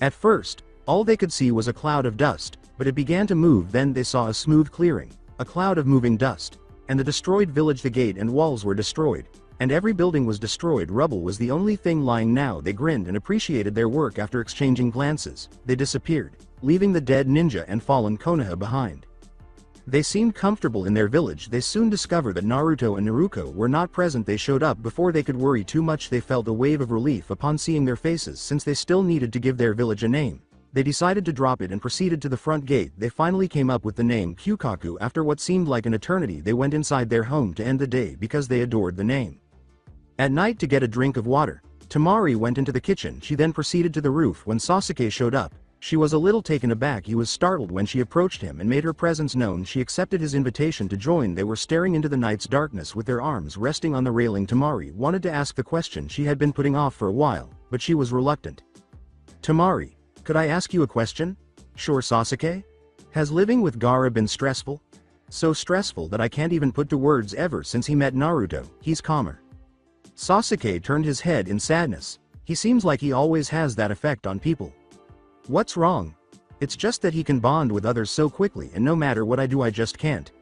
At first, all they could see was a cloud of dust, but it began to move. Then they saw a smooth clearing, a cloud of moving dust, and the destroyed village. The gate and walls were destroyed, and every building was destroyed. Rubble was the only thing lying now. They grinned and appreciated their work. After exchanging glances, they disappeared, leaving the dead ninja and fallen Konoha behind. They seemed comfortable in their village. They soon discovered that Naruto and Naruko were not present. They showed up before they could worry too much. They felt a wave of relief upon seeing their faces. Since they still needed to give their village a name, they decided to drop it and proceeded to the front gate. They finally came up with the name Kyukaku. After what seemed like an eternity, they went inside their home to end the day because they adored the name. At night, to get a drink of water, Temari went into the kitchen. She then proceeded to the roof. When Sasuke showed up, she was a little taken aback. He was startled when she approached him and made her presence known. She accepted his invitation to join. They were staring into the night's darkness with their arms resting on the railing. Temari wanted to ask the question she had been putting off for a while, but she was reluctant. "Temari, could I ask you a question?" "Sure, Sasuke." Has living with Gaara been stressful? So stressful that I can't even put to words. Ever since he met Naruto, he's calmer. Sasuke turned his head in sadness. He seems like he always has that effect on people. What's wrong? It's just that he can bond with others so quickly, and no matter what I do I just can't.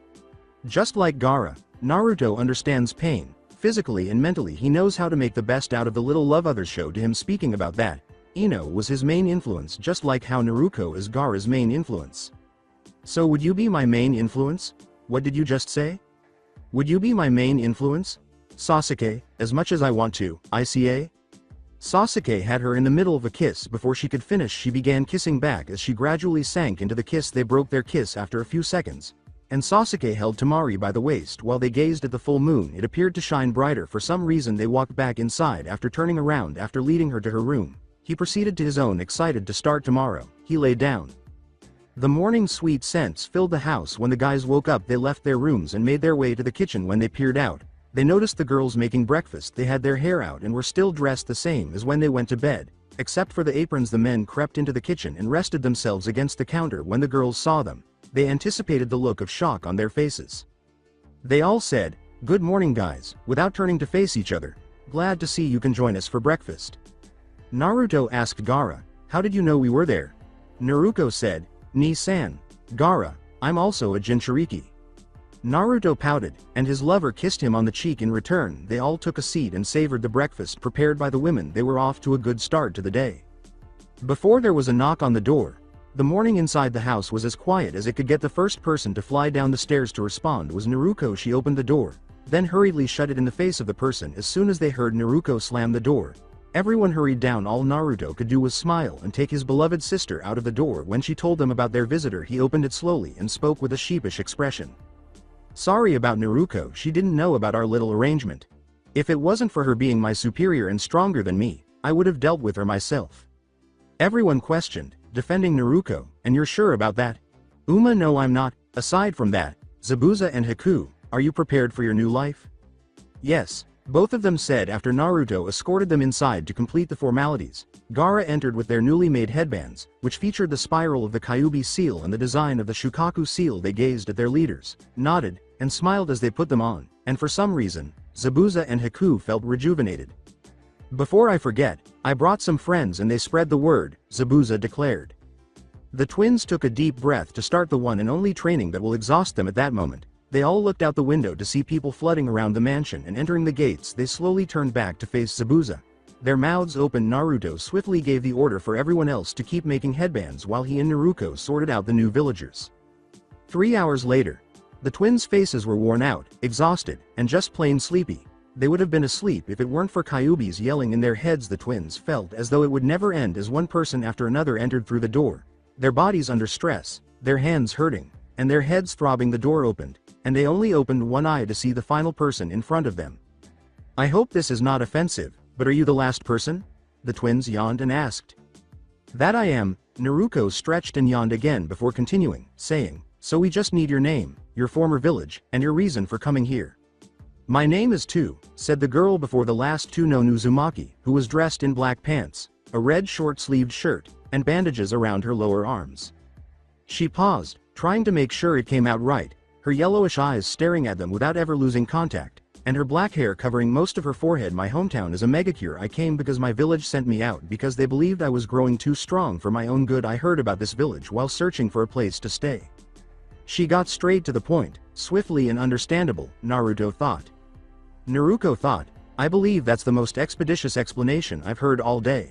Just like Gaara, Naruto understands pain. Physically and mentally he knows how to make the best out of the little love others show to him. Speaking about that, Ino was his main influence, just like how Naruto is Gaara's main influence. So would you be my main influence? What did you just say? Would you be my main influence? Sasuke, as much as I want to, ICA? Sasuke had her in the middle of a kiss. Before she could finish she began kissing back. As she gradually sank into the kiss they broke their kiss after a few seconds. And Sasuke held Temari by the waist while they gazed at the full moon. It appeared to shine brighter. For some reason they walked back inside after turning around. After leading her to her room, he proceeded to his own, excited to start tomorrow. He lay down. The morning sweet scents filled the house. When the guys woke up they left their rooms and made their way to the kitchen. When they peered out, they noticed the girls making breakfast. They had their hair out and were still dressed the same as when they went to bed, except for the aprons. The men crept into the kitchen and rested themselves against the counter. When the girls saw them, they anticipated the look of shock on their faces. They all said, "Good morning guys," without turning to face each other. "Glad to see you can join us for breakfast." Naruto asked Gaara, "How did you know we were there?" Naruto said, "Ni-san. Gaara, I'm also a Jinchuriki." Naruto pouted, and his lover kissed him on the cheek in return. They all took a seat and savored the breakfast prepared by the women. They were off to a good start to the day. Before there was a knock on the door. The morning inside the house was as quiet as it could get. The first person to fly down the stairs to respond was Naruto. She opened the door, then hurriedly shut it in the face of the person. As soon as they heard Naruto slam the door, everyone hurried down. All Naruto could do was smile and take his beloved sister out of the door. When she told them about their visitor he opened it slowly and spoke with a sheepish expression. "Sorry about Naruto, she didn't know about our little arrangement. If it wasn't for her being my superior and stronger than me, I would have dealt with her myself." Everyone questioned, defending Naruto, "And you're sure about that?" "Uma, no I'm not. Aside from that, Zabuza and Haku, are you prepared for your new life?" "Yes," both of them said after Naruto escorted them inside to complete the formalities. Gaara entered with their newly made headbands, which featured the spiral of the Kyuubi seal and the design of the Shukaku seal. They gazed at their leaders, nodded, and smiled as they put them on, and for some reason, Zabuza and Haku felt rejuvenated. "Before I forget, I brought some friends and they spread the word," Zabuza declared. The twins took a deep breath to start the one and only training that will exhaust them at that moment. They all looked out the window to see people flooding around the mansion, and entering the gates they slowly turned back to face Zabuza. Their mouths open. Naruto swiftly gave the order for everyone else to keep making headbands while he and Naruto sorted out the new villagers. 3 hours later, the twins' faces were worn out, exhausted, and just plain sleepy. They would have been asleep if it weren't for Kyuubi's yelling in their heads. The twins felt as though it would never end as one person after another entered through the door, their bodies under stress, their hands hurting, and their heads throbbing. The door opened, and they only opened one eye to see the final person in front of them. "I hope this is not offensive, but are you the last person?" The twins yawned and asked. "That I am." Naruto stretched and yawned again before continuing, saying, "So we just need your name, your former village, and your reason for coming here." "My name is Tu," said the girl before the last two. No Uzumaki, who was dressed in black pants, a red short-sleeved shirt, and bandages around her lower arms. She paused, trying to make sure it came out right, her yellowish eyes staring at them without ever losing contact, and her black hair covering most of her forehead. "My hometown is a megacure. I came because my village sent me out because they believed I was growing too strong for my own good. I heard about this village while searching for a place to stay." She got straight to the point, swiftly and understandable, Naruto thought. Naruto thought, "I believe that's the most expeditious explanation I've heard all day."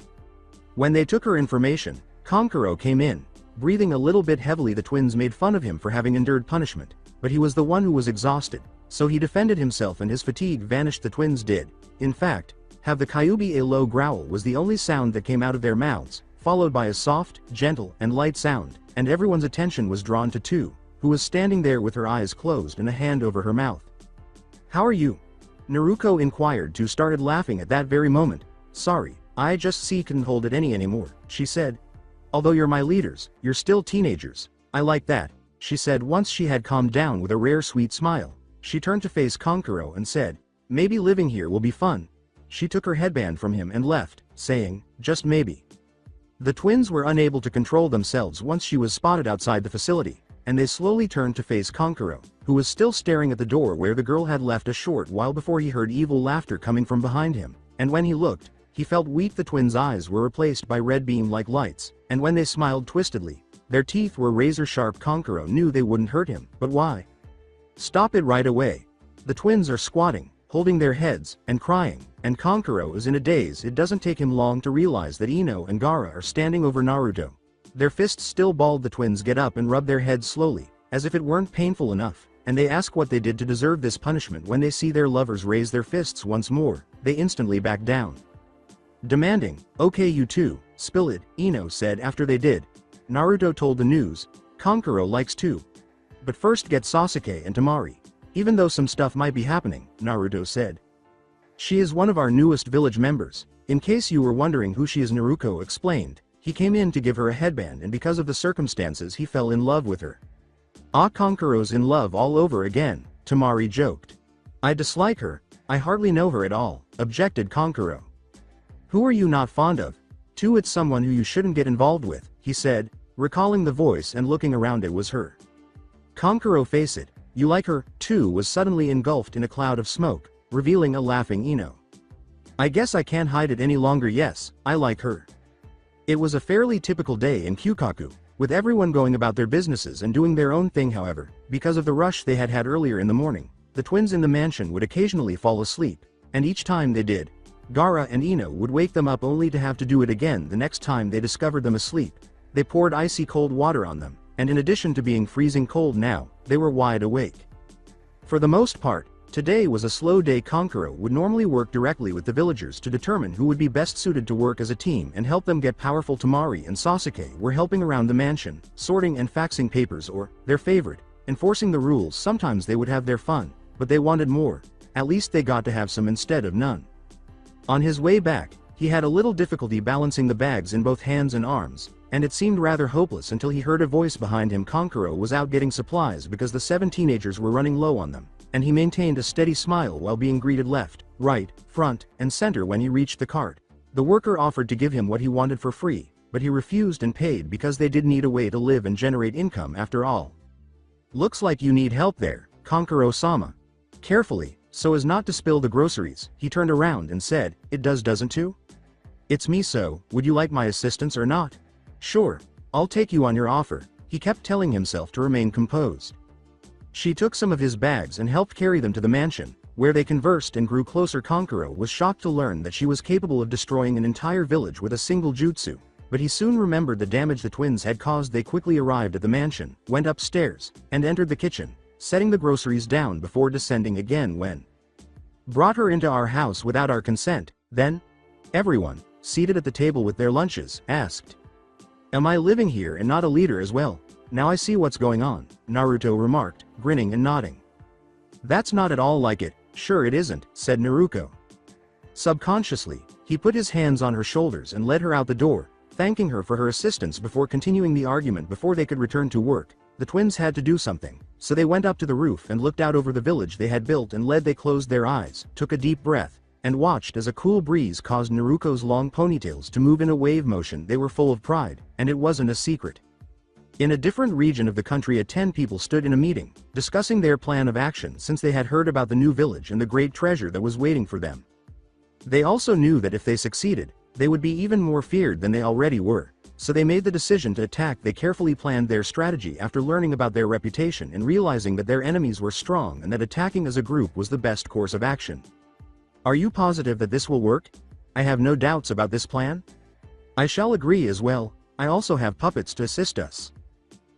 When they took her information, Kankuro came in, breathing a little bit heavily. The twins made fun of him for having endured punishment, but he was the one who was exhausted, so he defended himself and his fatigue vanished. The twins did, in fact, have the Kyuubi. A low growl was the only sound that came out of their mouths, followed by a soft, gentle, and light sound, and everyone's attention was drawn to Tu, who was standing there with her eyes closed and a hand over her mouth. "How are you?" Naruto inquired. Tu started laughing at that very moment. "Sorry, I just couldn't hold it anymore," she said. "Although you're my leaders, you're still teenagers. I like that," she said once she had calmed down. With a rare sweet smile, she turned to face Kankuro and said, "Maybe living here will be fun." She took her headband from him and left, saying, "Just maybe." The twins were unable to control themselves once she was spotted outside the facility. and they slowly turned to face Kankuro, who was still staring at the door where the girl had left a short while before he heard evil laughter coming from behind him, and when he looked, he felt weak. The twins' eyes were replaced by red beam-like lights, and when they smiled twistedly, their teeth were razor-sharp. Kankuro knew they wouldn't hurt him, but why? Stop it right away. The twins are squatting, holding their heads, and crying, and Kankuro is in a daze. It doesn't take him long to realize that Ino and Gaara are standing over Naruto. Their fists still balled. The twins get up and rub their heads slowly, as if it weren't painful enough, and they ask what they did to deserve this punishment. When they see their lovers raise their fists once more, they instantly back down. Demanding, "Okay, you two, spill it," Ino said. After they did, Naruto told the news. "Kankuro likes too. But first get Sasuke and Temari. Even though some stuff might be happening," Naruto said. "She is one of our newest village members. In case you were wondering who she is," Naruto explained. "He came in to give her a headband, and because of the circumstances he fell in love with her." "Ah, Kankuro's in love all over again," Temari joked. "I dislike her. I hardly know her at all," objected Kankuro. "Who are you not fond of?" "Too, it's someone who you shouldn't get involved with," he said, recalling the voice and looking around. It was her. "Kankuro, face it, you like her, too," was suddenly engulfed in a cloud of smoke, revealing a laughing Ino. "I guess I can't hide it any longer. Yes, I like her." It was a fairly typical day in Kyukaku, with everyone going about their businesses and doing their own thing. However, because of the rush they had earlier in the morning, the twins in the mansion would occasionally fall asleep, and each time they did, Gaara and Ino would wake them up only to have to do it again the next time they discovered them asleep. They poured icy cold water on them, and in addition to being freezing cold now, they were wide awake. For the most part, today was a slow day. Kankuro would normally work directly with the villagers to determine who would be best suited to work as a team and help them get powerful. Temari and Sasuke were helping around the mansion, sorting and faxing papers, or, their favorite, enforcing the rules. Sometimes they would have their fun, but they wanted more. At least they got to have some instead of none. On his way back, he had a little difficulty balancing the bags in both hands and arms, and it seemed rather hopeless until he heard a voice behind him. Kankuro was out getting supplies because the 7 teenagers were running low on them, and he maintained a steady smile while being greeted left, right, front, and center when he reached the cart. The worker offered to give him what he wanted for free, but he refused and paid because they did need a way to live and generate income after all. "Looks like you need help there, Kankuro-sama." Carefully, so as not to spill the groceries, he turned around and said, "It does, doesn't it?" "It's me, so, would you like my assistance or not?" "Sure, I'll take you on your offer," he kept telling himself to remain composed. She took some of his bags and helped carry them to the mansion, where they conversed and grew closer. Kankuro was shocked to learn that she was capable of destroying an entire village with a single jutsu, but he soon remembered the damage the twins had caused. They quickly arrived at the mansion, went upstairs, and entered the kitchen, setting the groceries down before descending again. "When brought her into our house without our consent, then?" Everyone, seated at the table with their lunches, asked. "Am I living here and not a leader as well? Now I see what's going on," Naruto remarked, grinning and nodding. "That's not at all like it." "Sure it isn't," said Naruto. Subconsciously, he put his hands on her shoulders and led her out the door, thanking her for her assistance before continuing the argument. Before they could return to work, the twins had to do something, so they went up to the roof and looked out over the village they had built and led. They closed their eyes, took a deep breath, and watched as a cool breeze caused Naruto's long ponytails to move in a wave motion. They were full of pride, and it wasn't a secret. In a different region of the country, 10 people stood in a meeting, discussing their plan of action since they had heard about the new village and the great treasure that was waiting for them. They also knew that if they succeeded, they would be even more feared than they already were, so they made the decision to attack. They carefully planned their strategy after learning about their reputation and realizing that their enemies were strong and that attacking as a group was the best course of action. "Are you positive that this will work?" "I have no doubts about this plan." "I shall agree as well. I also have puppets to assist us.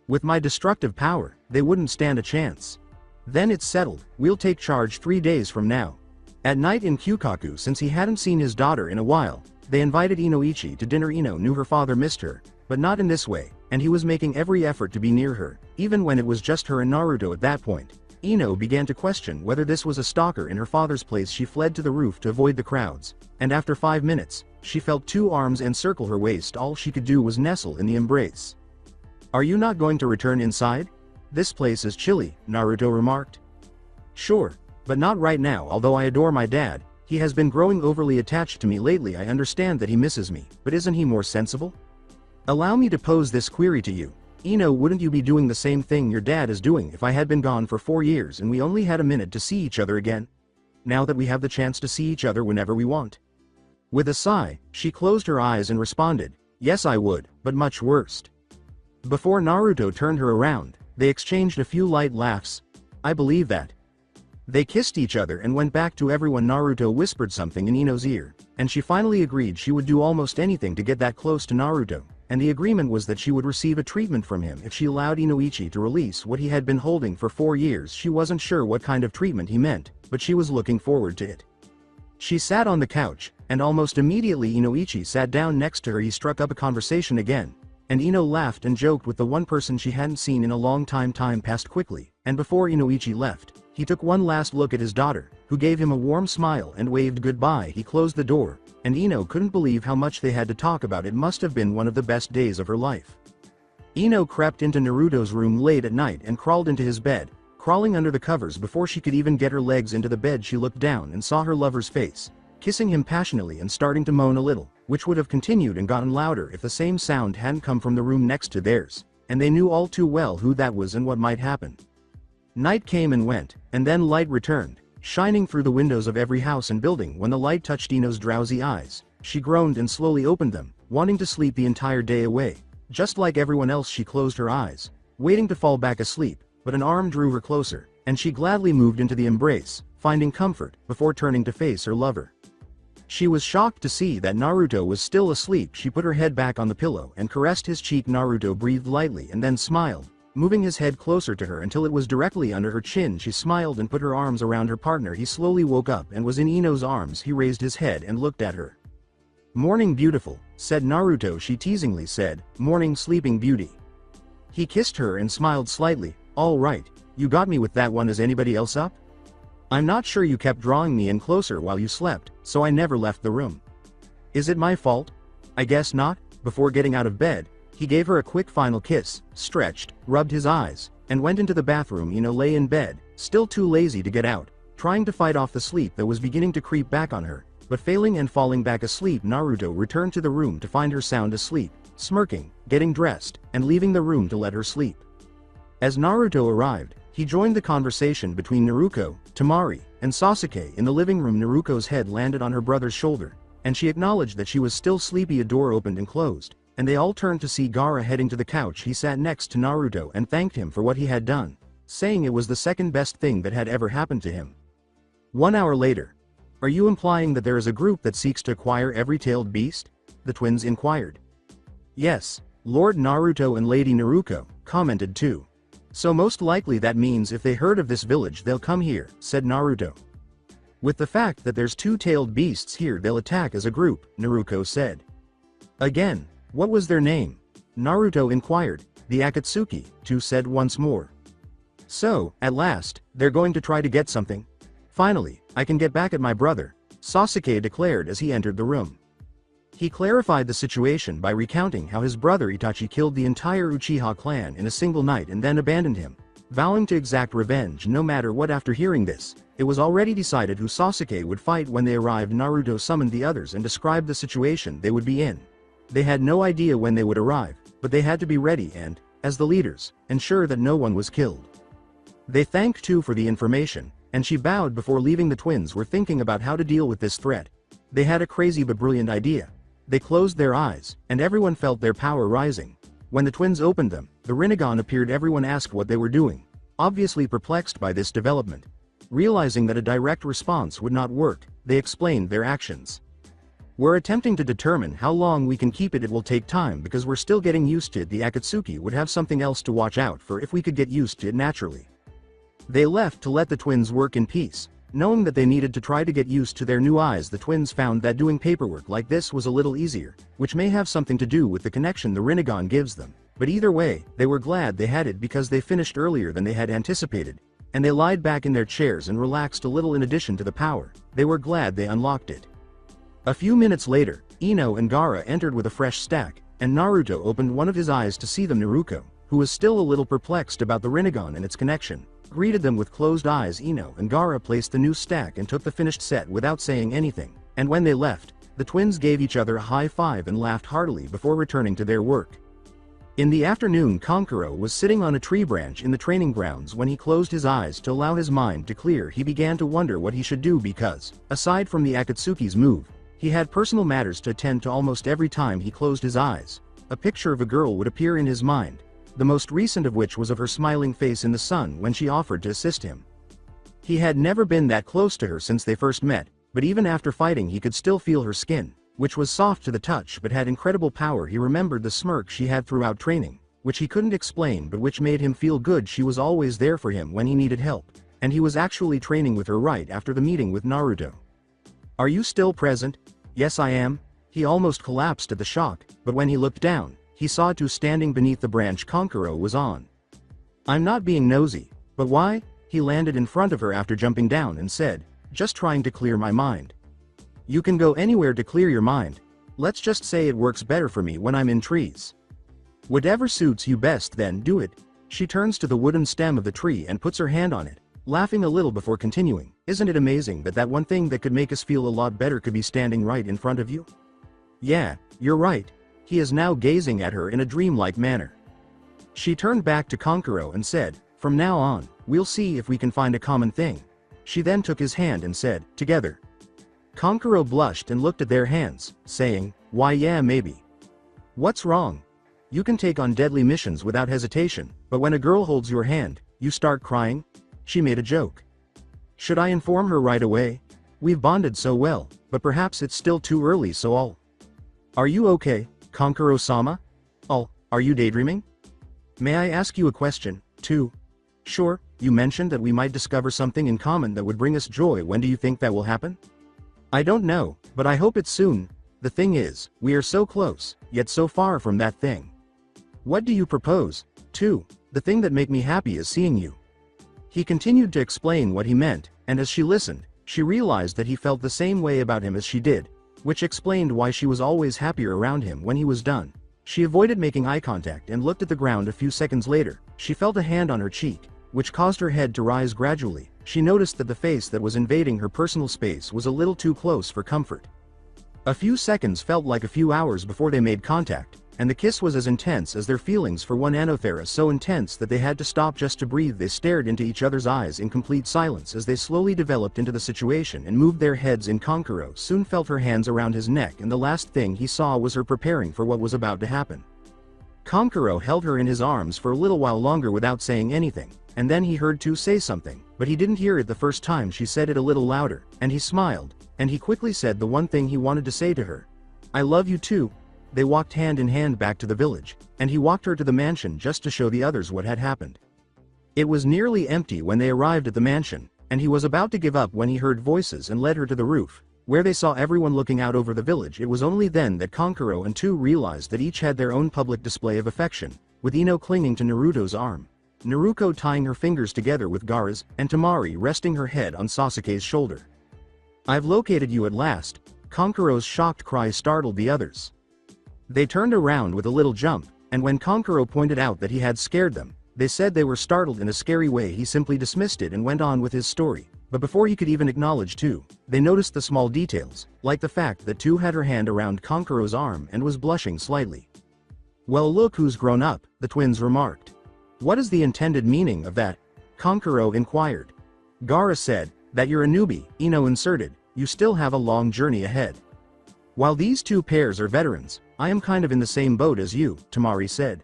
With my destructive power, they wouldn't stand a chance." "Then it's settled. We'll take charge 3 days from now." At night in Kyukaku, since he hadn't seen his daughter in a while, they invited Inoichi to dinner. Ino knew her father missed her, but not in this way, and he was making every effort to be near her, even when it was just her and Naruto. At that point, Ino began to question whether this was a stalker in her father's place. She fled to the roof to avoid the crowds, and after 5 minutes, she felt 2 arms encircle her waist. All she could do was nestle in the embrace. "Are you not going to return inside? This place is chilly," Naruto remarked. "Sure, but not right now. Although I adore my dad, he has been growing overly attached to me lately. I understand that he misses me, but isn't he more sensible? Allow me to pose this query to you. Ino, wouldn't you be doing the same thing your dad is doing if I had been gone for 4 years and we only had a minute to see each other again? Now that we have the chance to see each other whenever we want." With a sigh, she closed her eyes and responded, "Yes, I would, but much worse." Before Naruto turned her around, they exchanged a few light laughs. "I believe that." They kissed each other and went back to everyone. Naruto whispered something in Ino's ear, and she finally agreed she would do almost anything to get that close to Naruto, and the agreement was that she would receive a treatment from him if she allowed Inoichi to release what he had been holding for 4 years. She wasn't sure what kind of treatment he meant, but she was looking forward to it. She sat on the couch, and almost immediately Inoichi sat down next to her. He struck up a conversation again, and Ino laughed and joked with the one person she hadn't seen in a long time. Time passed quickly, and before Inoichi left, he took one last look at his daughter, who gave him a warm smile and waved goodbye. He closed the door, and Ino couldn't believe how much they had to talk about. It must have been one of the best days of her life. Ino crept into Naruto's room late at night and crawled into his bed, crawling under the covers. Before she could even get her legs into the bed, she looked down and saw her lover's face, kissing him passionately and starting to moan a little, which would have continued and gotten louder if the same sound hadn't come from the room next to theirs, and they knew all too well who that was and what might happen. Night came and went, and then light returned, shining through the windows of every house and building. When the light touched Ino's drowsy eyes, she groaned and slowly opened them, wanting to sleep the entire day away. Just like everyone else, she closed her eyes, waiting to fall back asleep, but an arm drew her closer, and she gladly moved into the embrace, finding comfort, before turning to face her lover. She was shocked to see that Naruto was still asleep. She put her head back on the pillow and caressed his cheek. Naruto breathed lightly and then smiled, moving his head closer to her until it was directly under her chin. She smiled and put her arms around her partner. He slowly woke up and was in Ino's arms. He raised his head and looked at her. "Morning, beautiful," said Naruto. She teasingly said, "Morning, sleeping beauty." He kissed her and smiled slightly. "All right, you got me with that one. Is anybody else up? I'm not sure. You kept drawing me in closer while you slept, so I never left the room. Is it my fault? I guess not." Before getting out of bed, he gave her a quick final kiss, stretched, rubbed his eyes, and went into the bathroom. Ino lay in bed, still too lazy to get out, trying to fight off the sleep that was beginning to creep back on her, but failing and falling back asleep. Naruto returned to the room to find her sound asleep, smirking, getting dressed, and leaving the room to let her sleep. As Naruto arrived, he joined the conversation between Naruto, Temari, and Sasuke in the living room. Naruto's head landed on her brother's shoulder, and she acknowledged that she was still sleepy. A door opened and closed, and they all turned to see Gaara heading to the couch. He sat next to Naruto and thanked him for what he had done, saying it was the second best thing that had ever happened to him. 1 hour later. "Are you implying that there is a group that seeks to acquire every tailed beast?" the twins inquired. "Yes, Lord Naruto and Lady Naruto commented too. So most likely that means if they heard of this village they'll come here," said Naruto. "With the fact that there's 2 tailed beasts here, they'll attack as a group," Naruto said. "Again, what was their name?" Naruto inquired. "The Akatsuki," Tu said once more. "So, at last, they're going to try to get something? Finally, I can get back at my brother," Sasuke declared as he entered the room. He clarified the situation by recounting how his brother Itachi killed the entire Uchiha clan in a single night and then abandoned him, vowing to exact revenge no matter what. After hearing this, it was already decided who Sasuke would fight. When they arrived, Naruto summoned the others and described the situation they would be in. They had no idea when they would arrive, but they had to be ready and, as the leaders, ensure that no one was killed. They thanked Tu for the information, and she bowed before leaving. The twins were thinking about how to deal with this threat. They had a crazy but brilliant idea. They closed their eyes, and everyone felt their power rising. When the twins opened them, the Rinnegan appeared. Everyone asked what they were doing, obviously perplexed by this development. Realizing that a direct response would not work, they explained their actions. "We're attempting to determine how long we can keep it. It will take time because we're still getting used to it. The Akatsuki would have something else to watch out for if we could get used to it naturally." They left to let the twins work in peace. Knowing that they needed to try to get used to their new eyes, the twins found that doing paperwork like this was a little easier, which may have something to do with the connection the Rinnegan gives them. But either way, they were glad they had it because they finished earlier than they had anticipated, and they lied back in their chairs and relaxed a little. In addition to the power, they were glad they unlocked it. A few minutes later, Ino and Gaara entered with a fresh stack, and Naruto opened one of his eyes to see them. Naruto, who was still a little perplexed about the Rinnegan and its connection, greeted them with closed eyes. Ino and Gaara placed the new stack and took the finished set without saying anything, and when they left, the twins gave each other a high five and laughed heartily before returning to their work. In the afternoon, Kankuro was sitting on a tree branch in the training grounds. When he closed his eyes to allow his mind to clear, he began to wonder what he should do because, aside from the Akatsuki's move, he had personal matters to attend to. Almost every time he closed his eyes, a picture of a girl would appear in his mind, the most recent of which was of her smiling face in the sun when she offered to assist him. He had never been that close to her since they first met, but even after fighting he could still feel her skin, which was soft to the touch but had incredible power. He remembered the smirk she had throughout training, which he couldn't explain but which made him feel good. She was always there for him when he needed help, and he was actually training with her right after the meeting with Naruto. "Are you still present?" "Yes, I am." He almost collapsed at the shock, but when he looked down, he saw two standing beneath the branch Kankuro was on. "I'm not being nosy, but why?" He landed in front of her after jumping down and said, "Just trying to clear my mind." "You can go anywhere to clear your mind. Let's just say it works better for me when I'm in trees. Whatever suits you best, then do it." She turns to the wooden stem of the tree and puts her hand on it, laughing a little before continuing, "Isn't it amazing that that one thing that could make us feel a lot better could be standing right in front of you?" "Yeah, you're right." He is now gazing at her in a dreamlike manner. She turned back to Kankuro and said, "From now on, we'll see if we can find a common thing." She then took his hand and said, "Together." Kankuro blushed and looked at their hands, saying, "Why yeah, maybe. What's wrong? You can take on deadly missions without hesitation, but when a girl holds your hand, you start crying?" She made a joke. "Should I inform her right away? We've bonded so well, but perhaps it's still too early, so I'll..." "Are you okay, Kankuro-sama? Are you daydreaming? May I ask you a question, too?" "Sure, you mentioned that we might discover something in common that would bring us joy. When do you think that will happen?" "I don't know, but I hope it's soon. The thing is, we are so close, yet so far from that thing." "What do you propose?" "Too, the thing that make me happy is seeing you." He continued to explain what he meant, and as she listened, she realized that he felt the same way about him as she did, which explained why she was always happier around him when he was done. She avoided making eye contact and looked at the ground. A few seconds later, she felt a hand on her cheek, which caused her head to rise gradually. She noticed that the face that was invading her personal space was a little too close for comfort. A few seconds felt like a few hours before they made contact, and the kiss was as intense as their feelings for one another, so intense that they had to stop just to breathe. They stared into each other's eyes in complete silence as they slowly developed into the situation and moved their heads in. Kankuro soon felt her hands around his neck, and the last thing he saw was her preparing for what was about to happen. Kankuro held her in his arms for a little while longer without saying anything, and then he heard Tu say something, but he didn't hear it the first time. She said it a little louder, and he smiled, and he quickly said the one thing he wanted to say to her. "I love you too." They walked hand in hand back to the village, and he walked her to the mansion just to show the others what had happened. It was nearly empty when they arrived at the mansion, and he was about to give up when he heard voices and led her to the roof, where they saw everyone looking out over the village. It was only then that Kankuro and Tu realized that each had their own public display of affection, with Ino clinging to Naruto's arm, Naruko tying her fingers together with Gaara's, and Temari resting her head on Sasuke's shoulder. "I've located you at last." Kankuro's shocked cry startled the others. They turned around with a little jump, and when Kankuro pointed out that he had scared them, they said they were startled in a scary way. He simply dismissed it and went on with his story, but before he could even acknowledge Tu, they noticed the small details, like the fact that Tu had her hand around Kankuro's arm and was blushing slightly. "Well, look who's grown up," the twins remarked. "What is the intended meaning of that?" Kankuro inquired. Gaara said, "That you're a newbie," Ino inserted. "You still have a long journey ahead. While these two pairs are veterans, I am kind of in the same boat as you," Temari said.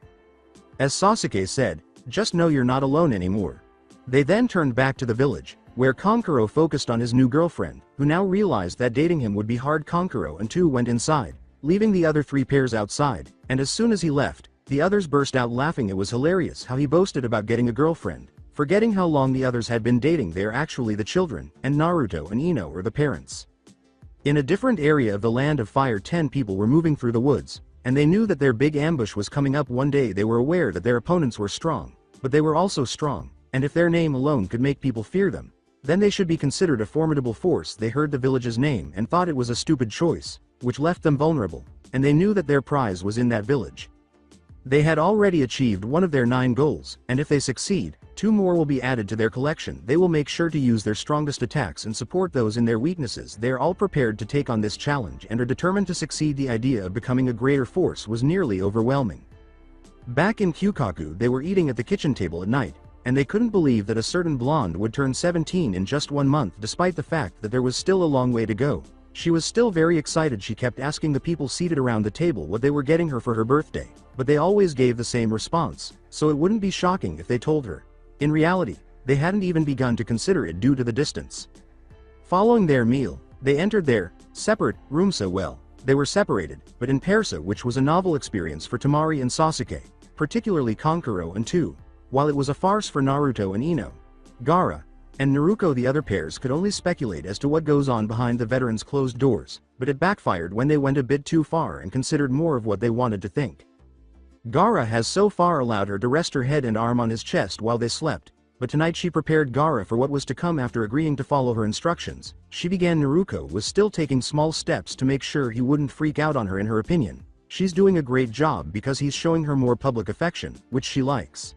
As Sasuke said, "Just know you're not alone anymore." They then turned back to the village, where Kankuro focused on his new girlfriend, who now realized that dating him would be hard. Kankuro and Tu went inside, leaving the other three pairs outside, and as soon as he left, the others burst out laughing. It was hilarious how he boasted about getting a girlfriend, forgetting how long the others had been dating. They are actually the children, and Naruto and Ino are the parents. In a different area of the Land of Fire, 10 people were moving through the woods, and they knew that their big ambush was coming up one day. They were aware that their opponents were strong, but they were also strong, and if their name alone could make people fear them, then they should be considered a formidable force. They heard the village's name and thought it was a stupid choice, which left them vulnerable, and they knew that their prize was in that village. They had already achieved one of their 9 goals, and if they succeed, 2 more will be added to their collection. They will make sure to use their strongest attacks and support those in their weaknesses. They are all prepared to take on this challenge and are determined to succeed. The idea of becoming a greater force was nearly overwhelming. Back in Kyukaku, they were eating at the kitchen table at night, and they couldn't believe that a certain blonde would turn 17 in just 1 month despite the fact that there was still a long way to go. She was still very excited. She kept asking the people seated around the table what they were getting her for her birthday, but they always gave the same response, so it wouldn't be shocking if they told her. In reality, they hadn't even begun to consider it due to the distance. Following their meal, they entered their separate room. So well, they were separated, but in pairs, which was a novel experience for Temari and Sasuke, particularly Kankuro and Tu. While it was a farce for Naruto and Ino, Gaara, and Naruto, the other pairs could only speculate as to what goes on behind the veterans' closed doors, but it backfired when they went a bit too far and considered more of what they wanted to think. Gaara has so far allowed her to rest her head and arm on his chest while they slept, but tonight she prepared Gaara for what was to come. After agreeing to follow her instructions, she began. Naruto was still taking small steps to make sure he wouldn't freak out on her. In her opinion, she's doing a great job because he's showing her more public affection, which she likes.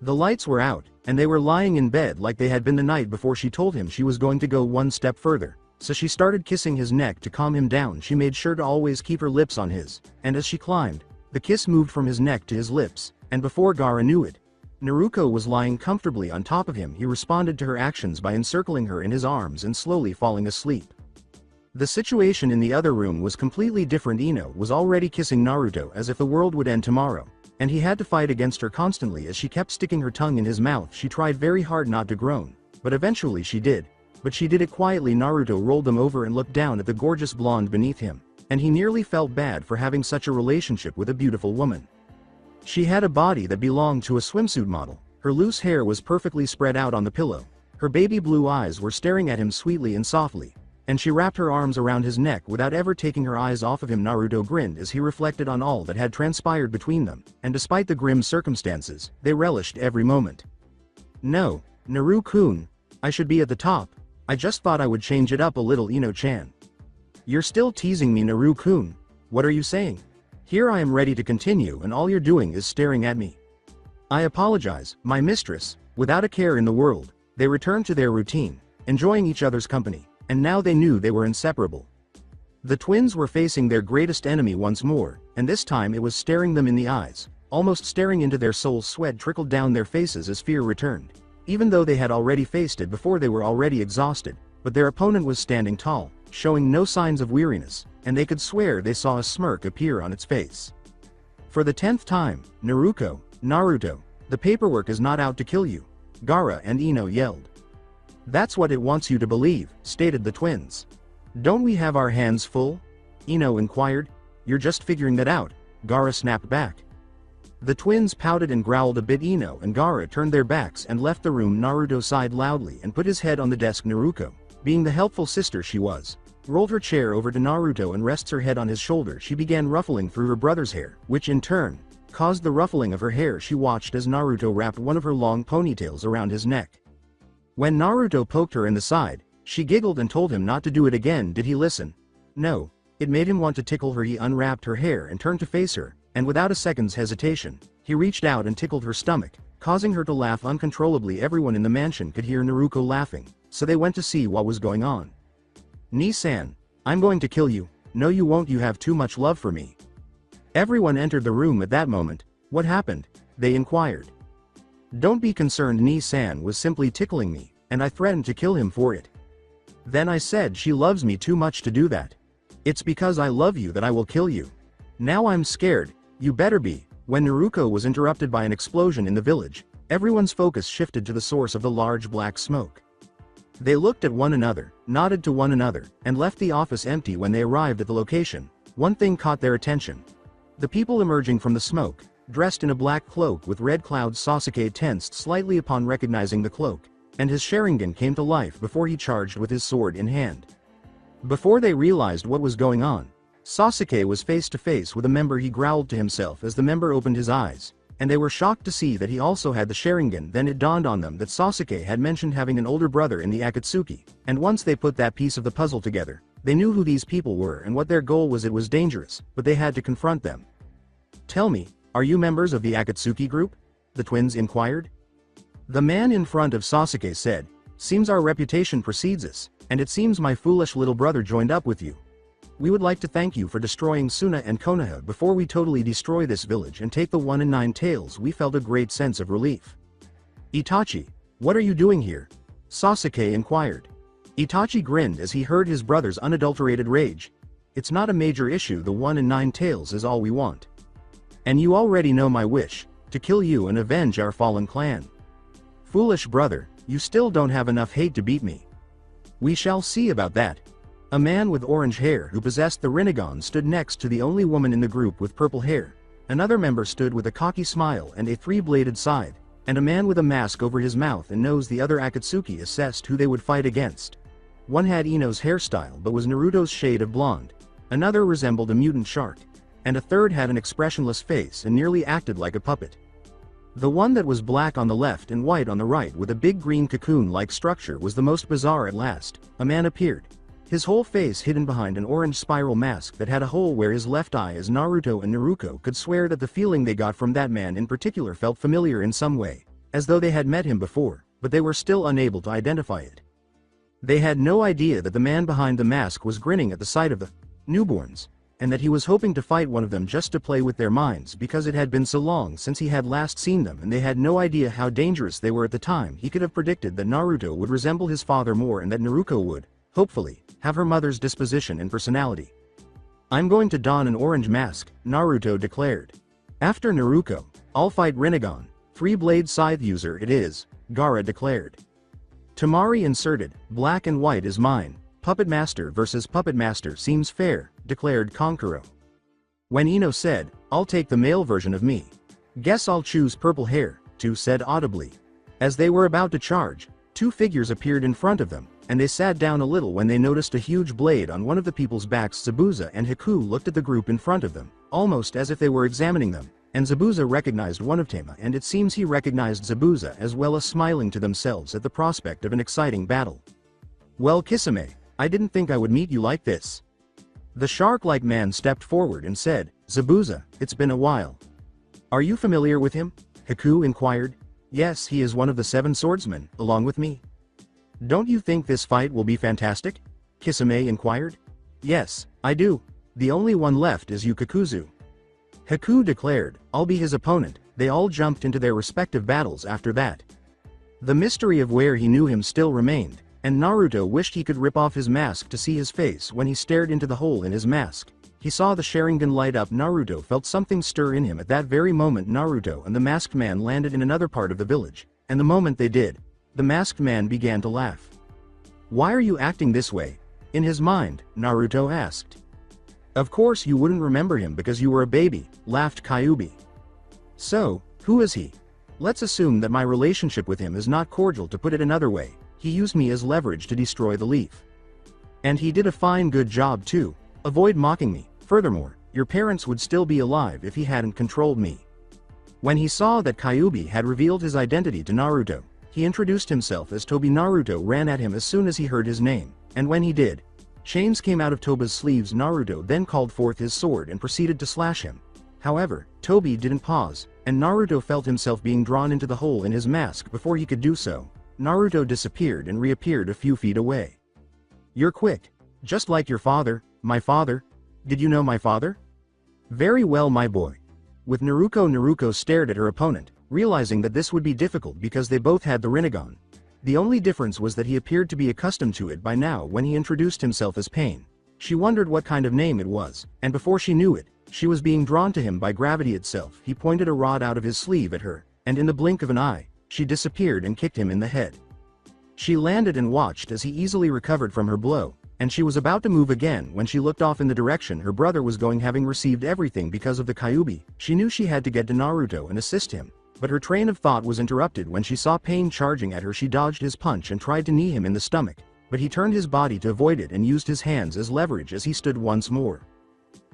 The lights were out, and they were lying in bed like they had been the night before. She told him she was going to go one step further, so she started kissing his neck to calm him down. She made sure to always keep her lips on his, and as she climbed, the kiss moved from his neck to his lips, and before Gaara knew it, Naruto was lying comfortably on top of him. He responded to her actions by encircling her in his arms and slowly falling asleep. The situation in the other room was completely different. Ino was already kissing Naruto as if the world would end tomorrow, and he had to fight against her constantly as she kept sticking her tongue in his mouth. She tried very hard not to groan, but eventually she did. But she did it quietly. Naruto rolled them over and looked down at the gorgeous blonde beneath him, and he nearly felt bad for having such a relationship with a beautiful woman. She had a body that belonged to a swimsuit model. Her loose hair was perfectly spread out on the pillow. Her baby blue eyes were staring at him sweetly and softly, and she wrapped her arms around his neck without ever taking her eyes off of him. Naruto grinned as he reflected on all that had transpired between them, and despite the grim circumstances, they relished every moment. No, Naru-kun, I should be at the top. I just thought I would change it up a little. Ino-chan. You're still teasing me, Naru-kun. What are you saying? Here I am ready to continue and all you're doing is staring at me. I apologize, my mistress. Without a care in the world, they returned to their routine, enjoying each other's company, and now they knew they were inseparable. The twins were facing their greatest enemy once more, and this time it was staring them in the eyes, almost staring into their souls. Sweat trickled down their faces as fear returned. Even though they had already faced it before, they were already exhausted, but their opponent was standing tall, showing no signs of weariness, and they could swear they saw a smirk appear on its face. For the 10th time, Naruto, the paperwork is not out to kill you, Gaara and Ino yelled. That's what it wants you to believe, stated the twins. Don't we have our hands full? Ino inquired. You're just figuring that out, Gaara snapped back. The twins pouted and growled a bit. Ino and Gaara turned their backs and left the room. Naruto sighed loudly and put his head on the desk. Naruto, being the helpful sister she was, rolled her chair over to Naruto and rests her head on his shoulder. She began ruffling through her brother's hair, which in turn caused the ruffling of her hair. She watched as Naruto wrapped one of her long ponytails around his neck. When Naruto poked her in the side, she giggled and told him not to do it again. Did he listen? No. It made him want to tickle her. He unwrapped her hair and turned to face her, and without a second's hesitation, he reached out and tickled her stomach, causing her to laugh uncontrollably. Everyone in the mansion could hear Naruto laughing, so they went to see what was going on. Ni-san, I'm going to kill you. No you won't, you have too much love for me. Everyone entered the room at that moment. What happened? They inquired. Don't be concerned, Ni-san was simply tickling me, and I threatened to kill him for it. Then I said she loves me too much to do that. It's because I love you that I will kill you. Now I'm scared, you better be. When Naruto was interrupted by an explosion in the village, everyone's focus shifted to the source of the large black smoke. They looked at one another, nodded to one another, and left the office empty. When they arrived at the location, one thing caught their attention. The people emerging from the smoke, dressed in a black cloak with red clouds. Sasuke tensed slightly upon recognizing the cloak, and his Sharingan came to life before he charged with his sword in hand. Before they realized what was going on, Sasuke was face to face with a member. He growled to himself as the member opened his eyes, and they were shocked to see that he also had the Sharingan. Then it dawned on them that Sasuke had mentioned having an older brother in the Akatsuki, and once they put that piece of the puzzle together, they knew who these people were and what their goal was. It was dangerous, but they had to confront them. Tell me, are you members of the Akatsuki group? The twins inquired. The man in front of Sasuke said, seems our reputation precedes us, and it seems my foolish little brother joined up with you. We would like to thank you for destroying Suna and Konoha before we totally destroy this village and take the 1 and 9 tails. We felt a great sense of relief. Itachi, what are you doing here? Sasuke inquired. Itachi grinned as he heard his brother's unadulterated rage. It's not a major issue, the 1 and 9 tails is all we want. And you already know my wish, to kill you and avenge our fallen clan. Foolish brother, you still don't have enough hate to beat me. We shall see about that. A man with orange hair who possessed the Rinnegan stood next to the only woman in the group with purple hair. Another member stood with a cocky smile and a 3-bladed scythe, and a man with a mask over his mouth and nose. The other Akatsuki assessed who they would fight against. One had Ino's hairstyle but was Naruto's shade of blonde. Another resembled a mutant shark. And a third had an expressionless face and nearly acted like a puppet. The one that was black on the left and white on the right with a big green cocoon-like structure was the most bizarre. At last, a man appeared. His whole face hidden behind an orange spiral mask that had a hole where his left eye. As Naruto and Naruto could swear that the feeling they got from that man in particular felt familiar in some way, as though they had met him before, but they were still unable to identify it. They had no idea that the man behind the mask was grinning at the sight of the newborns, and that he was hoping to fight one of them just to play with their minds because it had been so long since he had last seen them and they had no idea how dangerous they were at the time. He could have predicted that Naruto would resemble his father more and that Naruto would, hopefully, have her mother's disposition and personality. I'm going to don an orange mask, Naruto declared. After Naruto, I'll fight Rinnegan, 3-blade scythe user it is, Gaara declared. Tamari inserted, black and white is mine, Puppet Master versus Puppet Master seems fair, declared Konkuro. When Ino said, I'll take the male version of me. Guess I'll choose purple hair, two said audibly. As they were about to charge, 2 figures appeared in front of them, and they sat down a little when they noticed a huge blade on one of the people's backs. Zabuza and Haku looked at the group in front of them, almost as if they were examining them, and Zabuza recognized one of Tama, and it seems he recognized Zabuza as well, as smiling to themselves at the prospect of an exciting battle. Well Kisame, I didn't think I would meet you like this. The shark-like man stepped forward and said, Zabuza, it's been a while. Are you familiar with him? Haku inquired. Yes, he is one of the 7 swordsmen, along with me. Don't you think this fight will be fantastic? Kisame inquired. Yes, I do. The only one left is Yukakuzu. Haku declared, I'll be his opponent. They all jumped into their respective battles after that. The mystery of where he knew him still remained, and Naruto wished he could rip off his mask to see his face when he stared into the hole in his mask. He saw the Sharingan light up. Naruto felt something stir in him at that very moment. Naruto and the masked man landed in another part of the village, and the moment they did, the masked man began to laugh. Why are you acting this way? In his mind, Naruto asked. Of course you wouldn't remember him because you were a baby, laughed Kyuubi. So, who is he? Let's assume that my relationship with him is not cordial. To put it another way, he used me as leverage to destroy the leaf. And he did a fine good job too. Avoid mocking me. Furthermore, your parents would still be alive if he hadn't controlled me. When he saw that Kyuubi had revealed his identity to Naruto, he introduced himself as Tobi. Naruto ran at him as soon as he heard his name, and when he did, chains came out of Toba's sleeves. Naruto then called forth his sword and proceeded to slash him. However, Tobi didn't pause, and Naruto felt himself being drawn into the hole in his mask. Before he could do so, Naruto disappeared and reappeared a few feet away. You're quick. Just like your father. My father? Did you know my father? Very well, my boy. With Naruto stared at her opponent, realizing that this would be difficult because they both had the Rinnegan. The only difference was that he appeared to be accustomed to it by now. When he introduced himself as Pain, she wondered what kind of name it was, and before she knew it, she was being drawn to him by gravity itself. He pointed a rod out of his sleeve at her, and in the blink of an eye, she disappeared and kicked him in the head. She landed and watched as he easily recovered from her blow, and she was about to move again when she looked off in the direction her brother was going. Having received everything because of the Kyuubi, she knew she had to get to Naruto and assist him, but her train of thought was interrupted when she saw Pain charging at her. She dodged his punch and tried to knee him in the stomach, but he turned his body to avoid it and used his hands as leverage as he stood once more.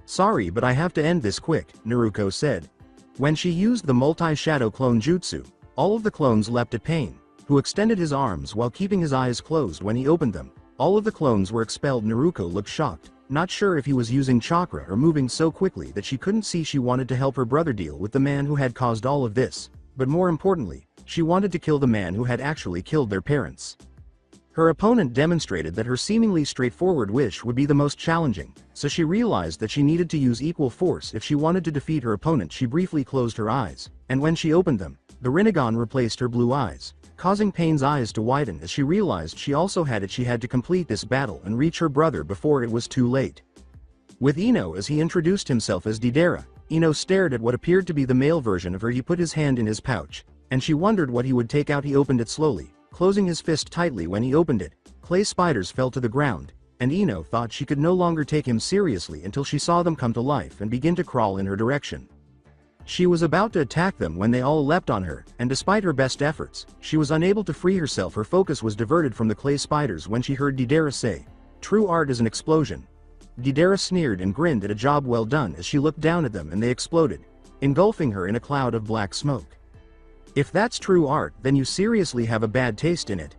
Sorry, but I have to end this quick, Naruto said. When she used the multi-shadow clone jutsu, all of the clones leapt at Pain, who extended his arms while keeping his eyes closed. When he opened them, all of the clones were expelled. Naruto looked shocked, not sure if he was using chakra or moving so quickly that she couldn't see. She wanted to help her brother deal with the man who had caused all of this, but more importantly, she wanted to kill the man who had actually killed their parents. Her opponent demonstrated that her seemingly straightforward wish would be the most challenging, so she realized that she needed to use equal force if she wanted to defeat her opponent. She briefly closed her eyes, and when she opened them, the Rinnegan replaced her blue eyes, causing Paine's eyes to widen as she realized she also had it. She had to complete this battle and reach her brother before it was too late. With Ino as he introduced himself as Deidara, Ino stared at what appeared to be the male version of her. He put his hand in his pouch, and she wondered what he would take out. He opened it slowly, closing his fist tightly. When he opened it, clay spiders fell to the ground, and Ino thought she could no longer take him seriously until she saw them come to life and begin to crawl in her direction. She was about to attack them when they all leapt on her, and despite her best efforts, she was unable to free herself. Her focus was diverted from the clay spiders when she heard Deidara say, "True art is an explosion." Deidara sneered and grinned at a job well done as she looked down at them, and they exploded, engulfing her in a cloud of black smoke. "If that's true art, then you seriously have a bad taste in it."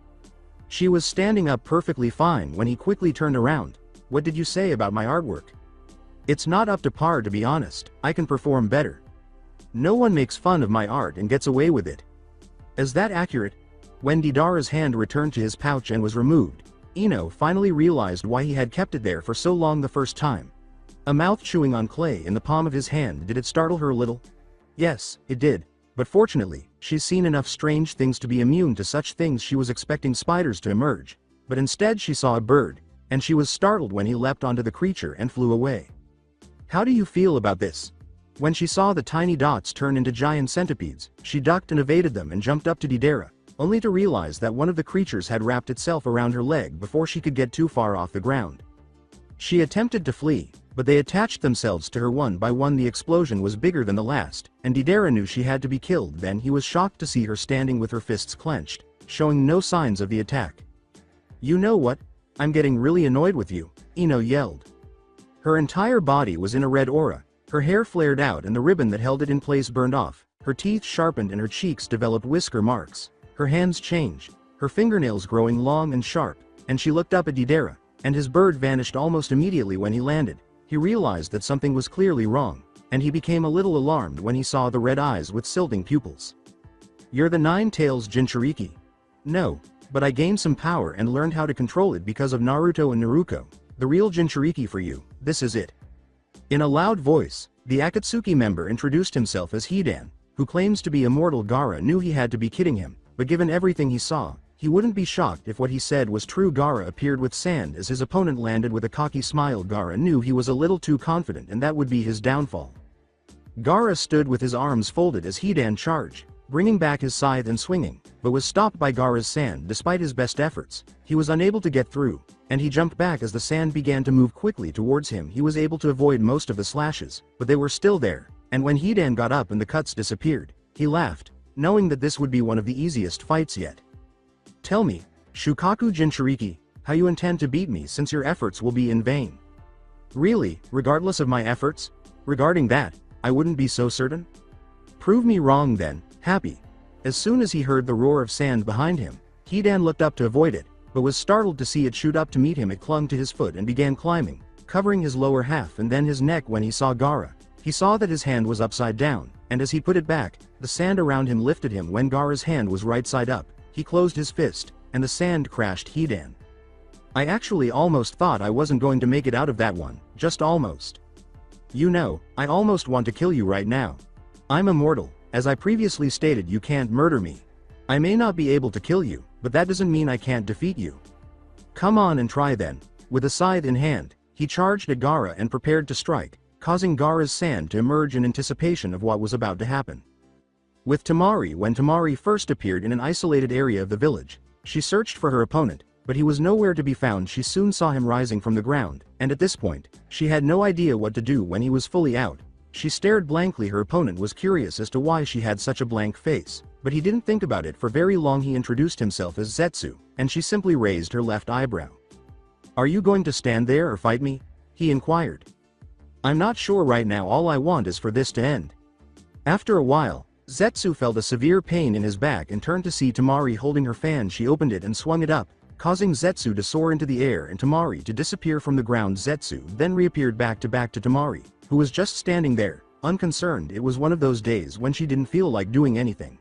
She was standing up perfectly fine when he quickly turned around. "What did you say about my artwork?" "It's not up to par, to be honest. I can perform better. No one makes fun of my art and gets away with it." "Is that accurate?" When Deidara's hand returned to his pouch and was removed, Ino finally realized why he had kept it there for so long the first time. A mouth chewing on clay in the palm of his hand. Did it startle her a little? Yes, it did. But fortunately, she's seen enough strange things to be immune to such things. She was expecting spiders to emerge, but instead she saw a bird, and she was startled when he leapt onto the creature and flew away. "How do you feel about this?" When she saw the tiny dots turn into giant centipedes, she ducked and evaded them and jumped up to Deidara, only to realize that one of the creatures had wrapped itself around her leg before she could get too far off the ground. She attempted to flee, but they attached themselves to her one by one. The explosion was bigger than the last, and Deidara knew she had to be killed. Then he was shocked to see her standing with her fists clenched, showing no signs of the attack. "You know what? I'm getting really annoyed with you," Ino yelled. Her entire body was in a red aura, her hair flared out and the ribbon that held it in place burned off, her teeth sharpened and her cheeks developed whisker marks. Her hands changed, her fingernails growing long and sharp, and she looked up at Deidara, and his bird vanished almost immediately. When he landed, he realized that something was clearly wrong, and he became a little alarmed when he saw the red eyes with silting pupils. "You're the Nine-Tails Jinchuriki." "No, but I gained some power and learned how to control it because of Naruto and Naruto. The real Jinchuriki for you, this is it." In a loud voice, the Akatsuki member introduced himself as Hidan, who claims to be immortal. Gaara knew he had to be kidding him, but given everything he saw, he wouldn't be shocked if what he said was true. Gaara appeared with sand as his opponent landed with a cocky smile. Gaara knew he was a little too confident and that would be his downfall. Gaara stood with his arms folded as Hidan charged, bringing back his scythe and swinging, but was stopped by Gaara's sand. Despite his best efforts, he was unable to get through, and he jumped back as the sand began to move quickly towards him. He was able to avoid most of the slashes, but they were still there, and when Hidan got up and the cuts disappeared, he laughed, knowing that this would be one of the easiest fights yet. "Tell me, Shukaku Jinchuriki, how you intend to beat me, since your efforts will be in vain." "Really, regardless of my efforts? Regarding that, I wouldn't be so certain." "Prove me wrong then, happy." As soon as he heard the roar of sand behind him, Hidan looked up to avoid it, but was startled to see it shoot up to meet him. It clung to his foot and began climbing, covering his lower half and then his neck. When he saw Gaara, he saw that his hand was upside down, and as he put it back, the sand around him lifted him. When Gaara's hand was right side up, he closed his fist, and the sand crashed Hidan. "I actually almost thought I wasn't going to make it out of that one, just almost. You know, I almost want to kill you right now. I'm immortal, as I previously stated. You can't murder me. I may not be able to kill you, but that doesn't mean I can't defeat you. Come on and try then." With a scythe in hand, he charged at Gaara and prepared to strike, causing Gaara's sand to emerge in anticipation of what was about to happen. With Tamari, when Tamari first appeared in an isolated area of the village, she searched for her opponent, but he was nowhere to be found. She soon saw him rising from the ground, and at this point, she had no idea what to do. When he was fully out, she stared blankly. Her opponent was curious as to why she had such a blank face, but he didn't think about it for very long. He introduced himself as Zetsu, and she simply raised her left eyebrow. "Are you going to stand there or fight me?" he inquired. "I'm not sure right now. All I want is for this to end." After a while, Zetsu felt a severe pain in his back and turned to see Tamari holding her fan. She opened it and swung it up, causing Zetsu to soar into the air and Tamari to disappear from the ground. Zetsu then reappeared back to Tamari, who was just standing there, unconcerned. It was one of those days when she didn't feel like doing anything.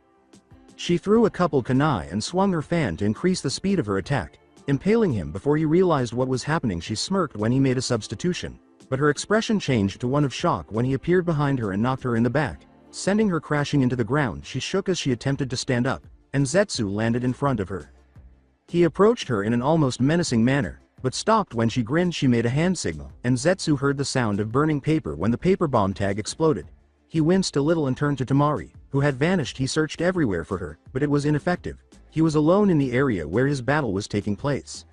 She threw a couple kunai and swung her fan to increase the speed of her attack, impaling him before he realized what was happening. She smirked when he made a substitution, but her expression changed to one of shock when he appeared behind her and knocked her in the back, sending her crashing into the ground. She shook as she attempted to stand up, and Zetsu landed in front of her. He approached her in an almost menacing manner, but stopped when she grinned. She made a hand signal, and Zetsu heard the sound of burning paper when the paper bomb tag exploded. He winced a little and turned to Tamari, who had vanished. He searched everywhere for her, but it was ineffective. He was alone in the area where his battle was taking place.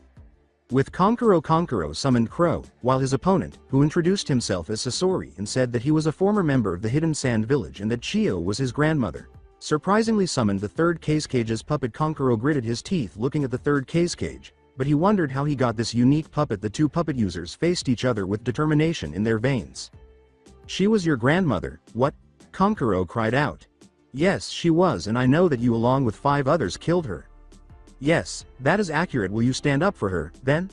With Kankuro summoned Crow, while his opponent, who introduced himself as Sasori and said that he was a former member of the Hidden Sand Village and that Chio was his grandmother, surprisingly summoned the third Cage's puppet. Kankuro gritted his teeth looking at the third Cage, but he wondered how he got this unique puppet. The two puppet users faced each other with determination in their veins. "She was your grandmother, what?" Kankuro cried out. "Yes, she was, and I know that you along with 5 others killed her." "Yes, that is accurate. Will you stand up for her, then?"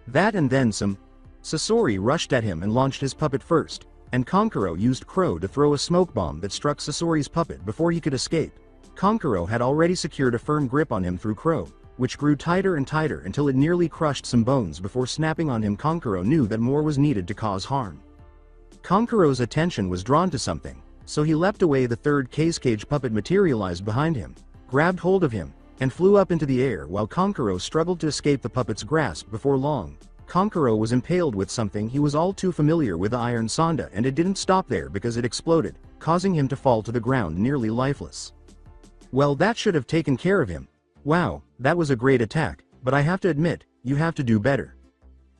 "That and then some." Sasori rushed at him and launched his puppet first, and Kankuro used Crow to throw a smoke bomb that struck Sasori's puppet before he could escape. Kankuro had already secured a firm grip on him through Crow, which grew tighter and tighter until it nearly crushed some bones before snapping on him. Kankuro knew that more was needed to cause harm. Kankuro's attention was drawn to something, so he leapt away. The third Cage puppet materialized behind him, grabbed hold of him, and flew up into the air while Kankuro struggled to escape the puppet's grasp. Before long, Kankuro was impaled with something he was all too familiar with, the iron sonda, and it didn't stop there because it exploded, causing him to fall to the ground nearly lifeless. Well, that should have taken care of him. Wow, that was a great attack, but I have to admit, you have to do better.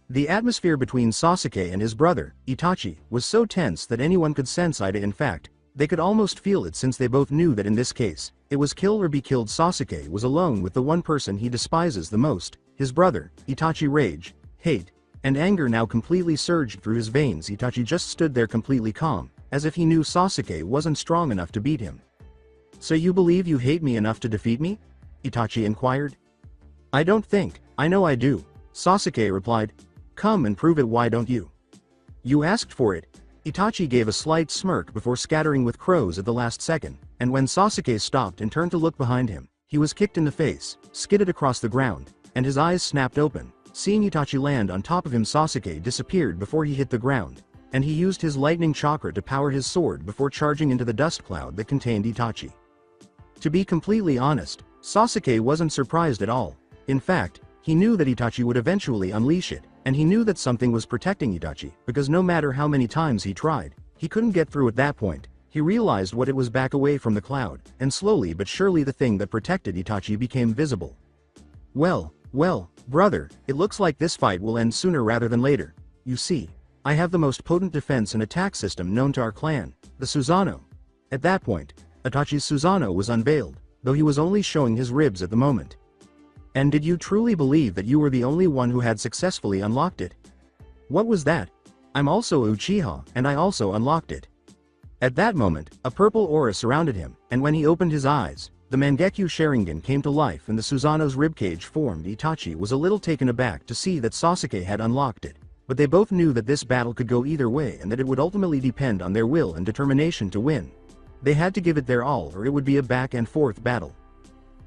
The atmosphere between Sasuke and his brother, Itachi, was so tense that anyone could sense it. In fact, they could almost feel it, since they both knew that in this case, it was kill or be killed. Sasuke was alone with the one person he despises the most, his brother. Itachi rage, hate, and anger now completely surged through his veins. Itachi just stood there completely calm, as if he knew Sasuke wasn't strong enough to beat him. "So you believe you hate me enough to defeat me?" Itachi inquired. "I don't think, I know I do," Sasuke replied. "Come and prove it. Why don't you?" "You asked for it." Itachi gave a slight smirk before scattering with crows at the last second, and when Sasuke stopped and turned to look behind him, he was kicked in the face, skidded across the ground, and his eyes snapped open. Seeing Itachi land on top of him, Sasuke disappeared before he hit the ground, and he used his lightning chakra to power his sword before charging into the dust cloud that contained Itachi. To be completely honest, Sasuke wasn't surprised at all. In fact, he knew that Itachi would eventually unleash it, and he knew that something was protecting Itachi, because no matter how many times he tried, he couldn't get through. At that point, he realized what it was: back away from the cloud, and slowly but surely the thing that protected Itachi became visible. Well, brother, it looks like this fight will end sooner rather than later. You see, I have the most potent defense and attack system known to our clan, the Susanoo. At that point, Itachi's Susanoo was unveiled, though he was only showing his ribs at the moment. "And did you truly believe that you were the only one who had successfully unlocked it?" "What was that?" "I'm also Uchiha, and I also unlocked it." At that moment, a purple aura surrounded him, and when he opened his eyes, the Mangekyo Sharingan came to life and the Susanoo's ribcage formed. Itachi was a little taken aback to see that Sasuke had unlocked it, but they both knew that this battle could go either way and that it would ultimately depend on their will and determination to win. They had to give it their all or it would be a back and forth battle.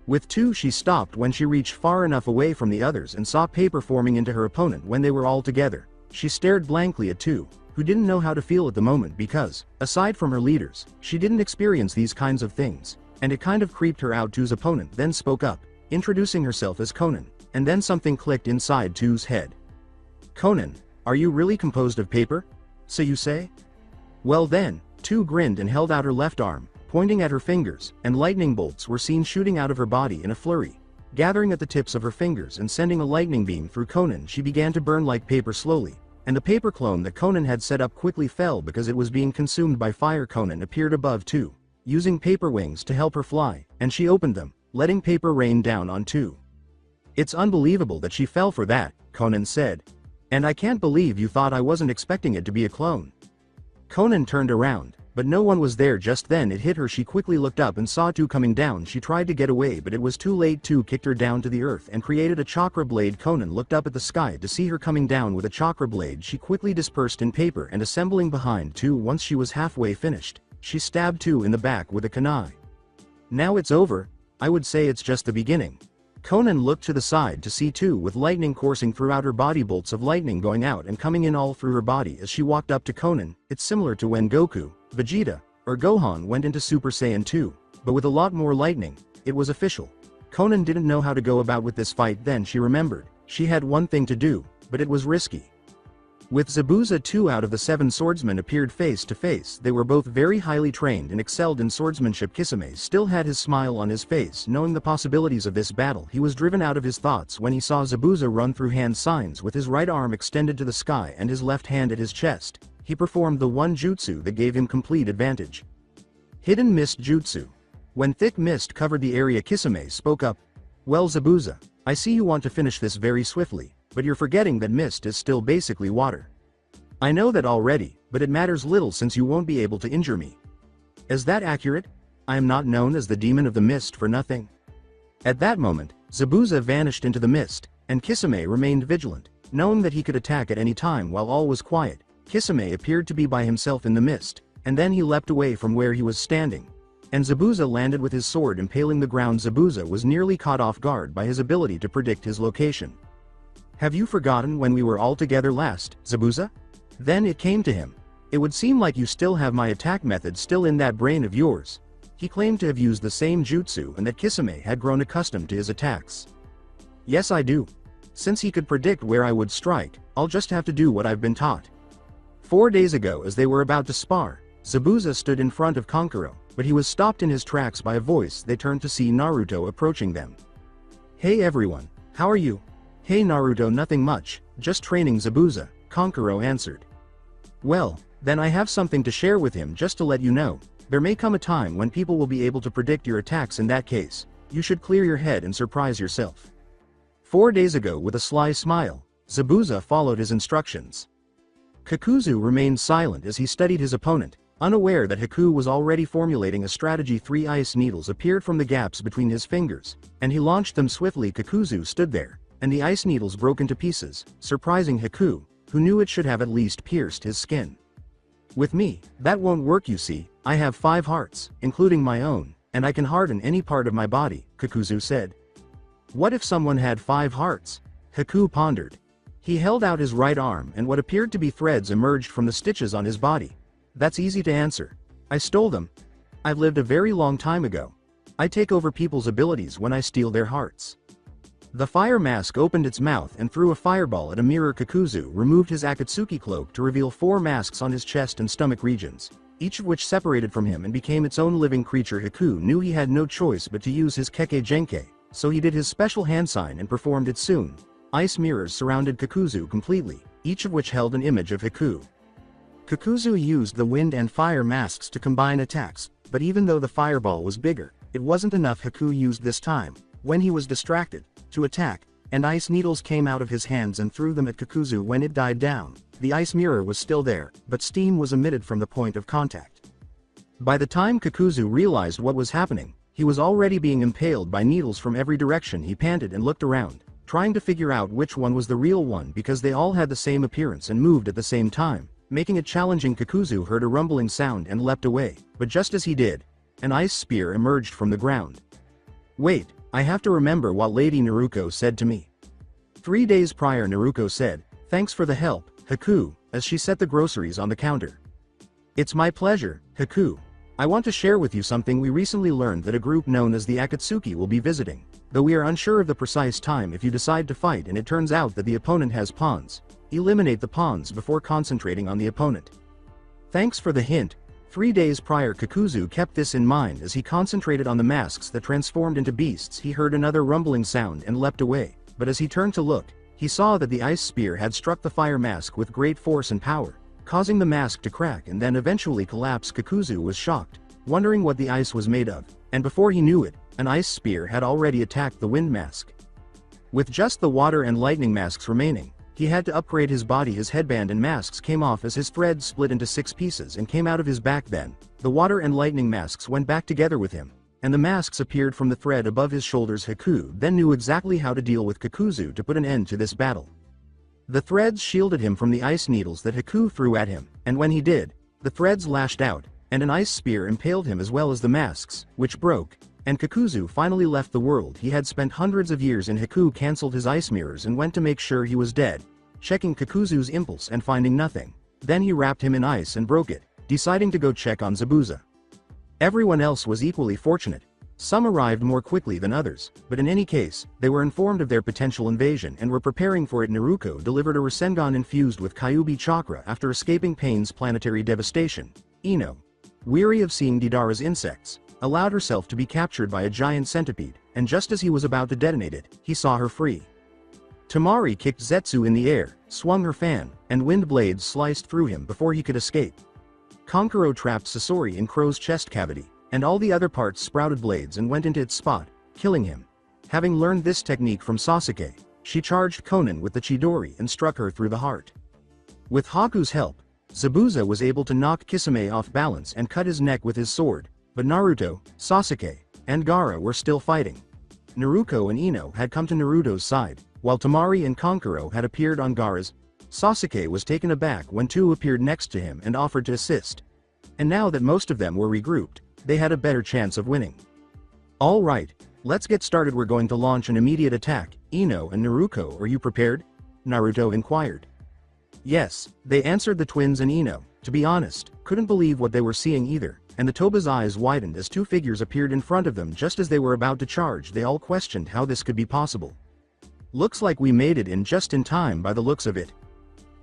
With two, she stopped when she reached far enough away from the others and saw paper forming into her opponent. When they were all together, she stared blankly at two, who didn't know how to feel at the moment because, aside from her leaders, she didn't experience these kinds of things, and it kind of creeped her out. Two's opponent then spoke up, introducing herself as Conan, and then something clicked inside Two's head. "Conan, are you really composed of paper? So you say?" "Well then," Two grinned and held out her left arm, pointing at her fingers, and lightning bolts were seen shooting out of her body in a flurry, gathering at the tips of her fingers and sending a lightning beam through Conan. She began to burn like paper slowly, and the paper clone that Conan had set up quickly fell because it was being consumed by fire. Conan appeared above Two, using paper wings to help her fly, and she opened them, letting paper rain down on Two. "It's unbelievable that she fell for that," Conan said. "And I can't believe you thought I wasn't expecting it to be a clone." Conan turned around, but no one was there. Just then it hit her. She quickly looked up and saw Two coming down. She tried to get away, but it was too late. Two kicked her down to the earth and created a chakra blade. Conan looked up at the sky to see her coming down with a chakra blade. She quickly dispersed in paper and assembling behind Two. Once she was halfway finished, she stabbed Two in the back with a kunai. "Now it's over. I would say it's just the beginning." Conan looked to the side to see too, with lightning coursing throughout her body, bolts of lightning going out and coming in all through her body as she walked up to Conan. It's similar to when Goku, Vegeta, or Gohan went into Super Saiyan 2, but with a lot more lightning. It was official. Conan didn't know how to go about with this fight. Then she remembered, she had one thing to do, but it was risky. With Zabuza, 2 out of the 7 swordsmen appeared face to face. They were both very highly trained and excelled in swordsmanship. Kisame still had his smile on his face, knowing the possibilities of this battle. He was driven out of his thoughts when he saw Zabuza run through hand signs with his right arm extended to the sky and his left hand at his chest. He performed the one jutsu that gave him complete advantage. Hidden Mist Jutsu. When thick mist covered the area, Kisame spoke up. Well, Zabuza, I see you want to finish this very swiftly, but you're forgetting that mist is still basically water. I know that already, but it matters little since you won't be able to injure me. Is that accurate? I am not known as the demon of the mist for nothing. At that moment, Zabuza vanished into the mist, and Kisame remained vigilant, knowing that he could attack at any time. While all was quiet, Kisame appeared to be by himself in the mist, and then he leapt away from where he was standing. And Zabuza landed with his sword impaling the ground. Zabuza was nearly caught off guard by his ability to predict his location. Have you forgotten when we were all together last, Zabuza? Then it came to him. It would seem like you still have my attack method still in that brain of yours. He claimed to have used the same jutsu and that Kisame had grown accustomed to his attacks. Yes, I do. Since he could predict where I would strike, I'll just have to do what I've been taught. 4 days ago, as they were about to spar, Zabuza stood in front of Kankuro, but he was stopped in his tracks by a voice. They turned to see Naruto approaching them. Hey everyone, how are you? Hey Naruto, nothing much, just training, Zabuza, Kankuro answered. Well, then I have something to share with him. Just to let you know, there may come a time when people will be able to predict your attacks. In that case, you should clear your head and surprise yourself. 4 days ago, with a sly smile, Zabuza followed his instructions. Kakuzu remained silent as he studied his opponent, unaware that Haku was already formulating a strategy. 3 ice needles appeared from the gaps between his fingers, and he launched them swiftly. Kakuzu stood there, and the ice needles broke into pieces, surprising Haku, who knew it should have at least pierced his skin. With me, that won't work. You see, I have 5 hearts, including my own, and I can harden any part of my body, Kakuzu said. What if someone had 5 hearts? Haku pondered. He held out his right arm and what appeared to be threads emerged from the stitches on his body. That's easy to answer. I stole them. I've lived a very long time ago. I take over people's abilities when I steal their hearts. The fire mask opened its mouth and threw a fireball at a mirror. Kakuzu removed his Akatsuki cloak to reveal 4 masks on his chest and stomach regions, each of which separated from him and became its own living creature. Haku knew he had no choice but to use his Kekkei Genkai, so he did his special hand sign and performed it soon. Ice mirrors surrounded Kakuzu completely, each of which held an image of Haku. Kakuzu used the wind and fire masks to combine attacks, but even though the fireball was bigger, it wasn't enough. Haku used this time, when he was distracted, to attack, and ice needles came out of his hands and threw them at Kakuzu. When it died down, the ice mirror was still there, but steam was emitted from the point of contact. By the time Kakuzu realized what was happening, he was already being impaled by needles from every direction. He panted and looked around, trying to figure out which one was the real one because they all had the same appearance and moved at the same time, making it challenging. Kakuzu heard a rumbling sound and leapt away, but just as he did, an ice spear emerged from the ground. Wait, I have to remember what Lady Naruto said to me. 3 days prior, Naruto said, "Thanks for the help, Haku," as she set the groceries on the counter. It's my pleasure, Haku. I want to share with you something. We recently learned that a group known as the Akatsuki will be visiting, though we are unsure of the precise time. If you decide to fight and it turns out that the opponent has pawns, eliminate the pawns before concentrating on the opponent. Thanks for the hint. 3 days prior, Kakuzu kept this in mind as he concentrated on the masks that transformed into beasts. He heard another rumbling sound and leapt away, but as he turned to look, he saw that the ice spear had struck the fire mask with great force and power, causing the mask to crack and then eventually collapse. Kakuzu was shocked, wondering what the ice was made of, and before he knew it, an ice spear had already attacked the wind mask. With just the water and lightning masks remaining, he had to upgrade his body. His headband and masks came off as his threads split into 6 pieces and came out of his back. Then, the water and lightning masks went back together with him, and the masks appeared from the thread above his shoulders. Haku then knew exactly how to deal with Kakuzu to put an end to this battle. The threads shielded him from the ice needles that Haku threw at him, and when he did, the threads lashed out, and an ice spear impaled him as well as the masks, which broke. And Kakuzu finally left the world. He had spent hundreds of years in Haku, cancelled his ice mirrors and went to make sure he was dead, checking Kakuzu's impulse and finding nothing. Then he wrapped him in ice and broke it, deciding to go check on Zabuza. Everyone else was equally fortunate. Some arrived more quickly than others, but in any case, they were informed of their potential invasion and were preparing for it. Naruto delivered a Rasengan infused with Kyuubi chakra after escaping Pain's planetary devastation. Ino, weary of seeing Deidara's insects, allowed herself to be captured by a giant centipede, and just as he was about to detonate it, he saw her free. Tamari kicked Zetsu in the air, swung her fan, and wind blades sliced through him before he could escape. Kankuro trapped Sasori in Crow's chest cavity, and all the other parts sprouted blades and went into its spot, killing him. Having learned this technique from Sasuke, she charged Konan with the Chidori and struck her through the heart. With Haku's help, Zabuza was able to knock Kisame off balance and cut his neck with his sword, but Naruto, Sasuke, and Gaara were still fighting. Naruto and Ino had come to Naruto's side, while Tamari and Kankuro had appeared on Gaara's. Sasuke was taken aback when two appeared next to him and offered to assist. And now that most of them were regrouped, they had a better chance of winning. All right, let's get started. We're going to launch an immediate attack. Ino and Naruto, are you prepared? Naruto inquired. Yes, they answered. The twins and Ino, to be honest, couldn't believe what they were seeing either, and the Toba's eyes widened as two figures appeared in front of them just as they were about to charge. They all questioned how this could be possible. Looks like we made it in just in time by the looks of it.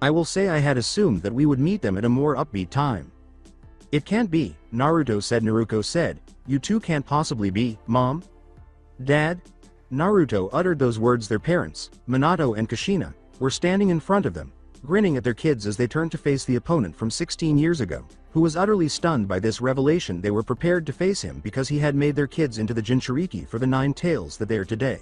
I will say I had assumed that we would meet them at a more upbeat time. It can't be, Naruto said. Naruto said, you two can't possibly be, Mom? Dad? Naruto uttered those words. Their parents, Minato and Kushina, were standing in front of them, grinning at their kids as they turned to face the opponent from 16 years ago, who was utterly stunned by this revelation. They were prepared to face him because he had made their kids into the Jinchuriki for the 9 tails that they are today.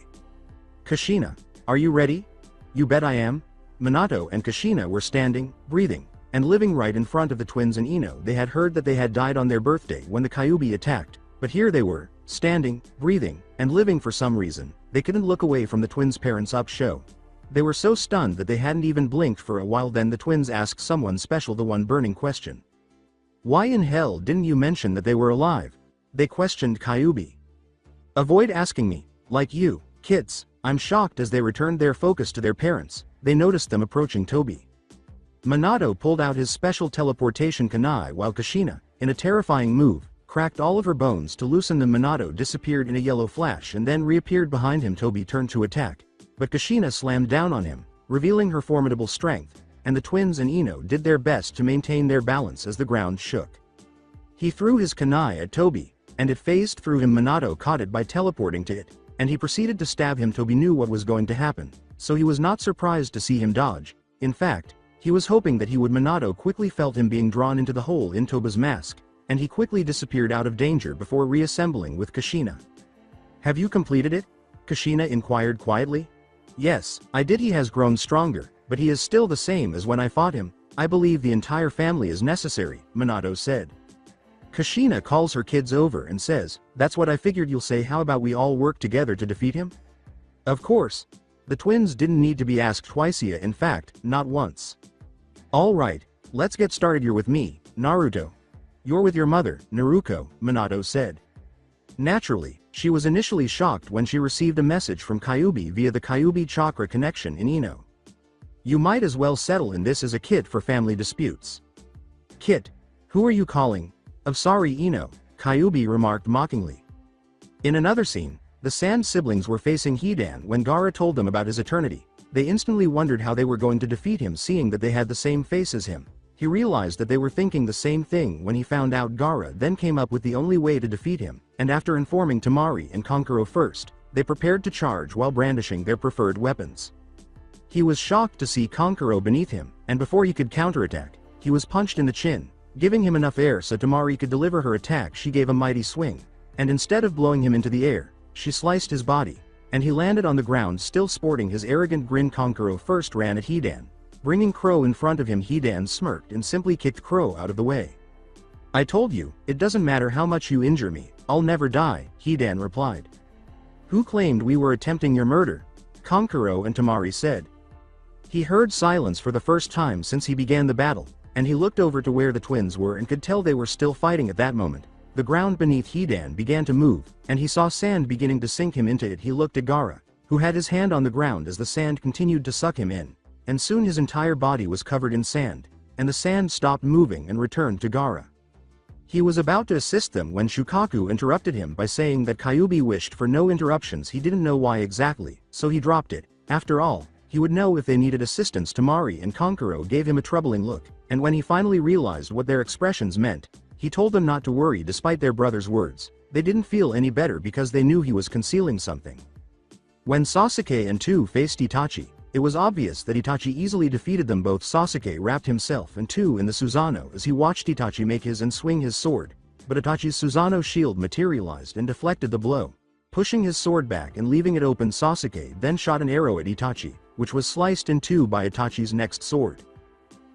Kushina, are you ready? You bet I am. Minato and Kushina were standing, breathing, and living right in front of the twins and Ino. They had heard that they had died on their birthday when the Kyuubi attacked, but here they were, standing, breathing, and living for some reason. They couldn't look away from the twins' parents' up show. They were so stunned that they hadn't even blinked for a while. Then the twins asked someone special the one burning question. Why in hell didn't you mention that they were alive? They questioned Kyuubi. Avoid asking me, like you, kids. I'm shocked. As they returned their focus to their parents, they noticed them approaching Tobi. Minato pulled out his special teleportation kunai while Kushina, in a terrifying move, cracked all of her bones to loosen them. Minato disappeared in a yellow flash and then reappeared behind him. Tobi turned to attack, but Kushina slammed down on him, revealing her formidable strength, and the twins and Ino did their best to maintain their balance as the ground shook. He threw his kunai at Tobi, and it phased through him. Minato caught it by teleporting to it, and he proceeded to stab him. Tobi knew what was going to happen, so he was not surprised to see him dodge. In fact, he was hoping that he would. Minato quickly felt him being drawn into the hole in Toba's mask, and he quickly disappeared out of danger before reassembling with Kushina. Have you completed it? Kushina inquired quietly. Yes, I did. He has grown stronger, but he is still the same as when I fought him. I believe the entire family is necessary, Minato said. Kushina calls her kids over and says, that's what I figured you'll say. How about we all work together to defeat him? Of course. The twins didn't need to be asked twice. In fact, not once. All right, let's get started. You're with me, Naruto. You're with your mother, Naruto, Minato said. Naturally, she was initially shocked when she received a message from Kyuubi via the Kyuubi chakra connection in Ino. You might as well settle in this as a kit for family disputes. Kit? Who are you calling? I'm sorry, Ino, Kyuubi remarked mockingly. In another scene, the Sand siblings were facing Hidan when Gaara told them about his eternity. They instantly wondered how they were going to defeat him, seeing that they had the same face as him. He realized that they were thinking the same thing when he found out. Gaara then came up with the only way to defeat him, and after informing Tamari and Kankuro first, they prepared to charge while brandishing their preferred weapons. He was shocked to see Kankuro beneath him, and before he could counterattack, he was punched in the chin, giving him enough air so Tamari could deliver her attack. She gave a mighty swing, and instead of blowing him into the air, she sliced his body, and he landed on the ground still sporting his arrogant grin. Kankuro first ran at Hidan, bringing Crow in front of him. Hidan smirked and simply kicked Crow out of the way. I told you, it doesn't matter how much you injure me, I'll never die, Hidan replied. Who claimed we were attempting your murder? Kankuro and Tamari said. He heard silence for the first time since he began the battle, and he looked over to where the twins were and could tell they were still fighting at that moment. the ground beneath Hidan began to move, and he saw sand beginning to sink him into it. He looked at Gaara, who had his hand on the ground as the sand continued to suck him in, and soon his entire body was covered in sand, and the sand stopped moving and returned to Gaara. He was about to assist them when Shukaku interrupted him by saying that Kyuubi wished for no interruptions. He didn't know why exactly, so he dropped it. After all, he would know if they needed assistance. Tamari and Konkuro gave him a troubling look, and when he finally realized what their expressions meant, he told them not to worry despite their brother's words. They didn't feel any better because they knew he was concealing something. When Sasuke and Tu faced Itachi, it was obvious that Itachi easily defeated them both. Sasuke wrapped himself and Tu in the Susanoo as he watched Itachi make his and swing his sword, but Itachi's Susanoo shield materialized and deflected the blow. Pushing his sword back and leaving it open, Sasuke then shot an arrow at Itachi, which was sliced in two by Itachi's next sword.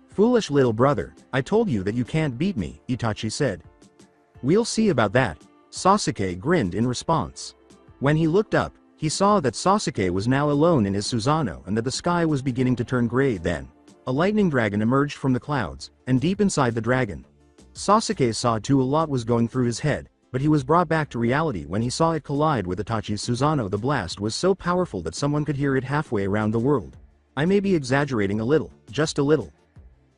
"Foolish little brother, I told you that you can't beat me," Itachi said. "We'll see about that." Sasuke grinned in response. When he looked up, he saw that Sasuke was now alone in his Susanoo and that the sky was beginning to turn gray. Then, a lightning dragon emerged from the clouds, and deep inside the dragon, Sasuke saw too. A lot was going through his head, but he was brought back to reality when he saw it collide with Itachi's Susanoo. The blast was so powerful that someone could hear it halfway around the world. I may be exaggerating a little, just a little.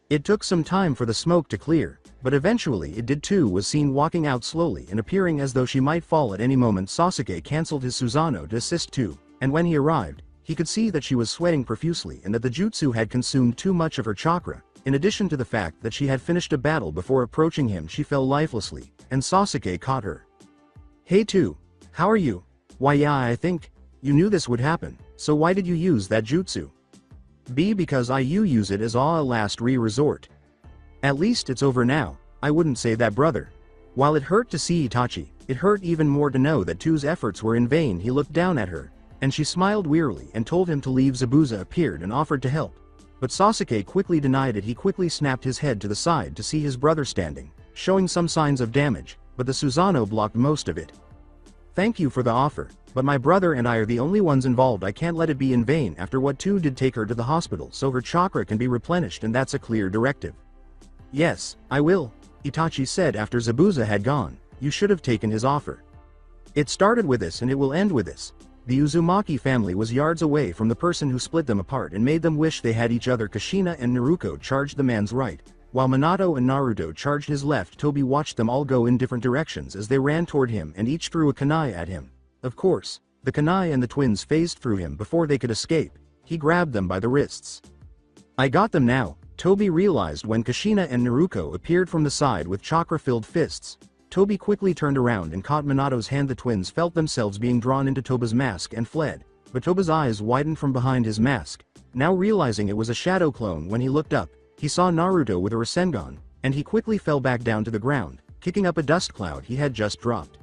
It took some time for the smoke to clear, but eventually it did. Tu was seen walking out slowly and appearing as though she might fall at any moment. Sasuke cancelled his Susanoo to assist Tu, and when he arrived, he could see that she was sweating profusely and that the jutsu had consumed too much of her chakra. In addition to the fact that she had finished a battle before approaching him, she fell lifelessly, and Sasuke caught her. "Hey Tu, how are you?" "Why yeah, I think you knew this would happen, so why did you use that jutsu?" Because you use it as a last resort. At least it's over now." "I wouldn't say that, brother." While it hurt to see Itachi, it hurt even more to know that Tu's efforts were in vain. He looked down at her, and she smiled wearily and told him to leave. Zabuza appeared and offered to help, but Sasuke quickly denied it. He quickly snapped his head to the side to see his brother standing, showing some signs of damage, but the Susanoo blocked most of it. "Thank you for the offer, but my brother and I are the only ones involved. I can't let it be in vain. After what Tu did, take her to the hospital so her chakra can be replenished, and that's a clear directive." "Yes, I will," Itachi said after Zabuza had gone. "You should have taken his offer. It started with this and it will end with this." The Uzumaki family was yards away from the person who split them apart and made them wish they had each other. Kushina and Naruto charged the man's right, while Minato and Naruto charged his left. Tobi watched them all go in different directions as they ran toward him, and each threw a kunai at him. Of course, the kunai and the twins phased through him before they could escape. He grabbed them by the wrists. "I got them now," Tobi realized when Kushina and Naruto appeared from the side with chakra-filled fists. Tobi quickly turned around and caught Minato's hand. The twins felt themselves being drawn into Toba's mask and fled, but Toba's eyes widened from behind his mask. Now realizing it was a shadow clone, when he looked up, he saw Naruto with a Rasengan, and he quickly fell back down to the ground, kicking up a dust cloud he had just dropped.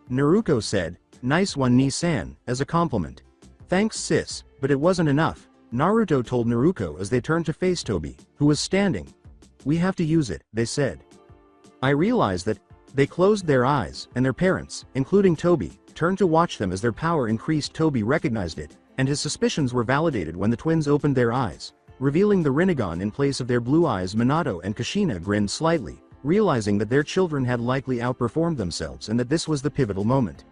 Naruto said, "Nice one, Ni-san," as a compliment. "Thanks sis, but it wasn't enough," Naruto told Naruto as they turned to face Tobi, who was standing. "We have to use it," they said. I realized that. They closed their eyes, and their parents, including Tobi, turned to watch them as their power increased. Tobi recognized it, and his suspicions were validated when the twins opened their eyes, revealing the Rinnegan in place of their blue eyes. Minato and Kushina grinned slightly, realizing that their children had likely outperformed themselves and that this was the pivotal moment.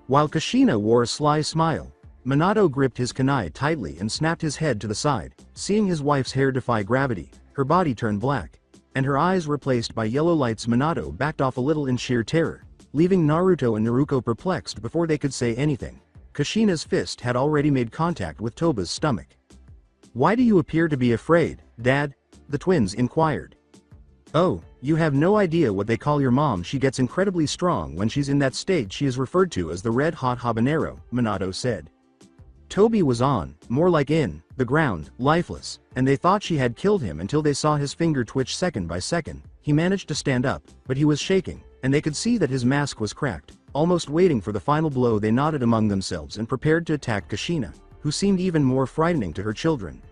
While Kushina wore a sly smile, Minato gripped his kunai tightly and snapped his head to the side. Seeing his wife's hair defy gravity, her body turned black, and her eyes replaced by yellow lights. Minato backed off a little in sheer terror, leaving Naruto and Naruto perplexed before they could say anything. Kushina's fist had already made contact with Toba's stomach. "Why do you appear to be afraid, Dad?" the twins inquired. "Oh, you have no idea what they call your mom. She gets incredibly strong when she's in that state. She is referred to as the red-hot habanero," Minato said. Tobi was on, more like in, the ground, lifeless, and they thought she had killed him until they saw his finger twitch second by second. He managed to stand up, but he was shaking, and they could see that his mask was cracked. Almost waiting for the final blow, they nodded among themselves and prepared to attack Kushina, who seemed even more frightening to her children.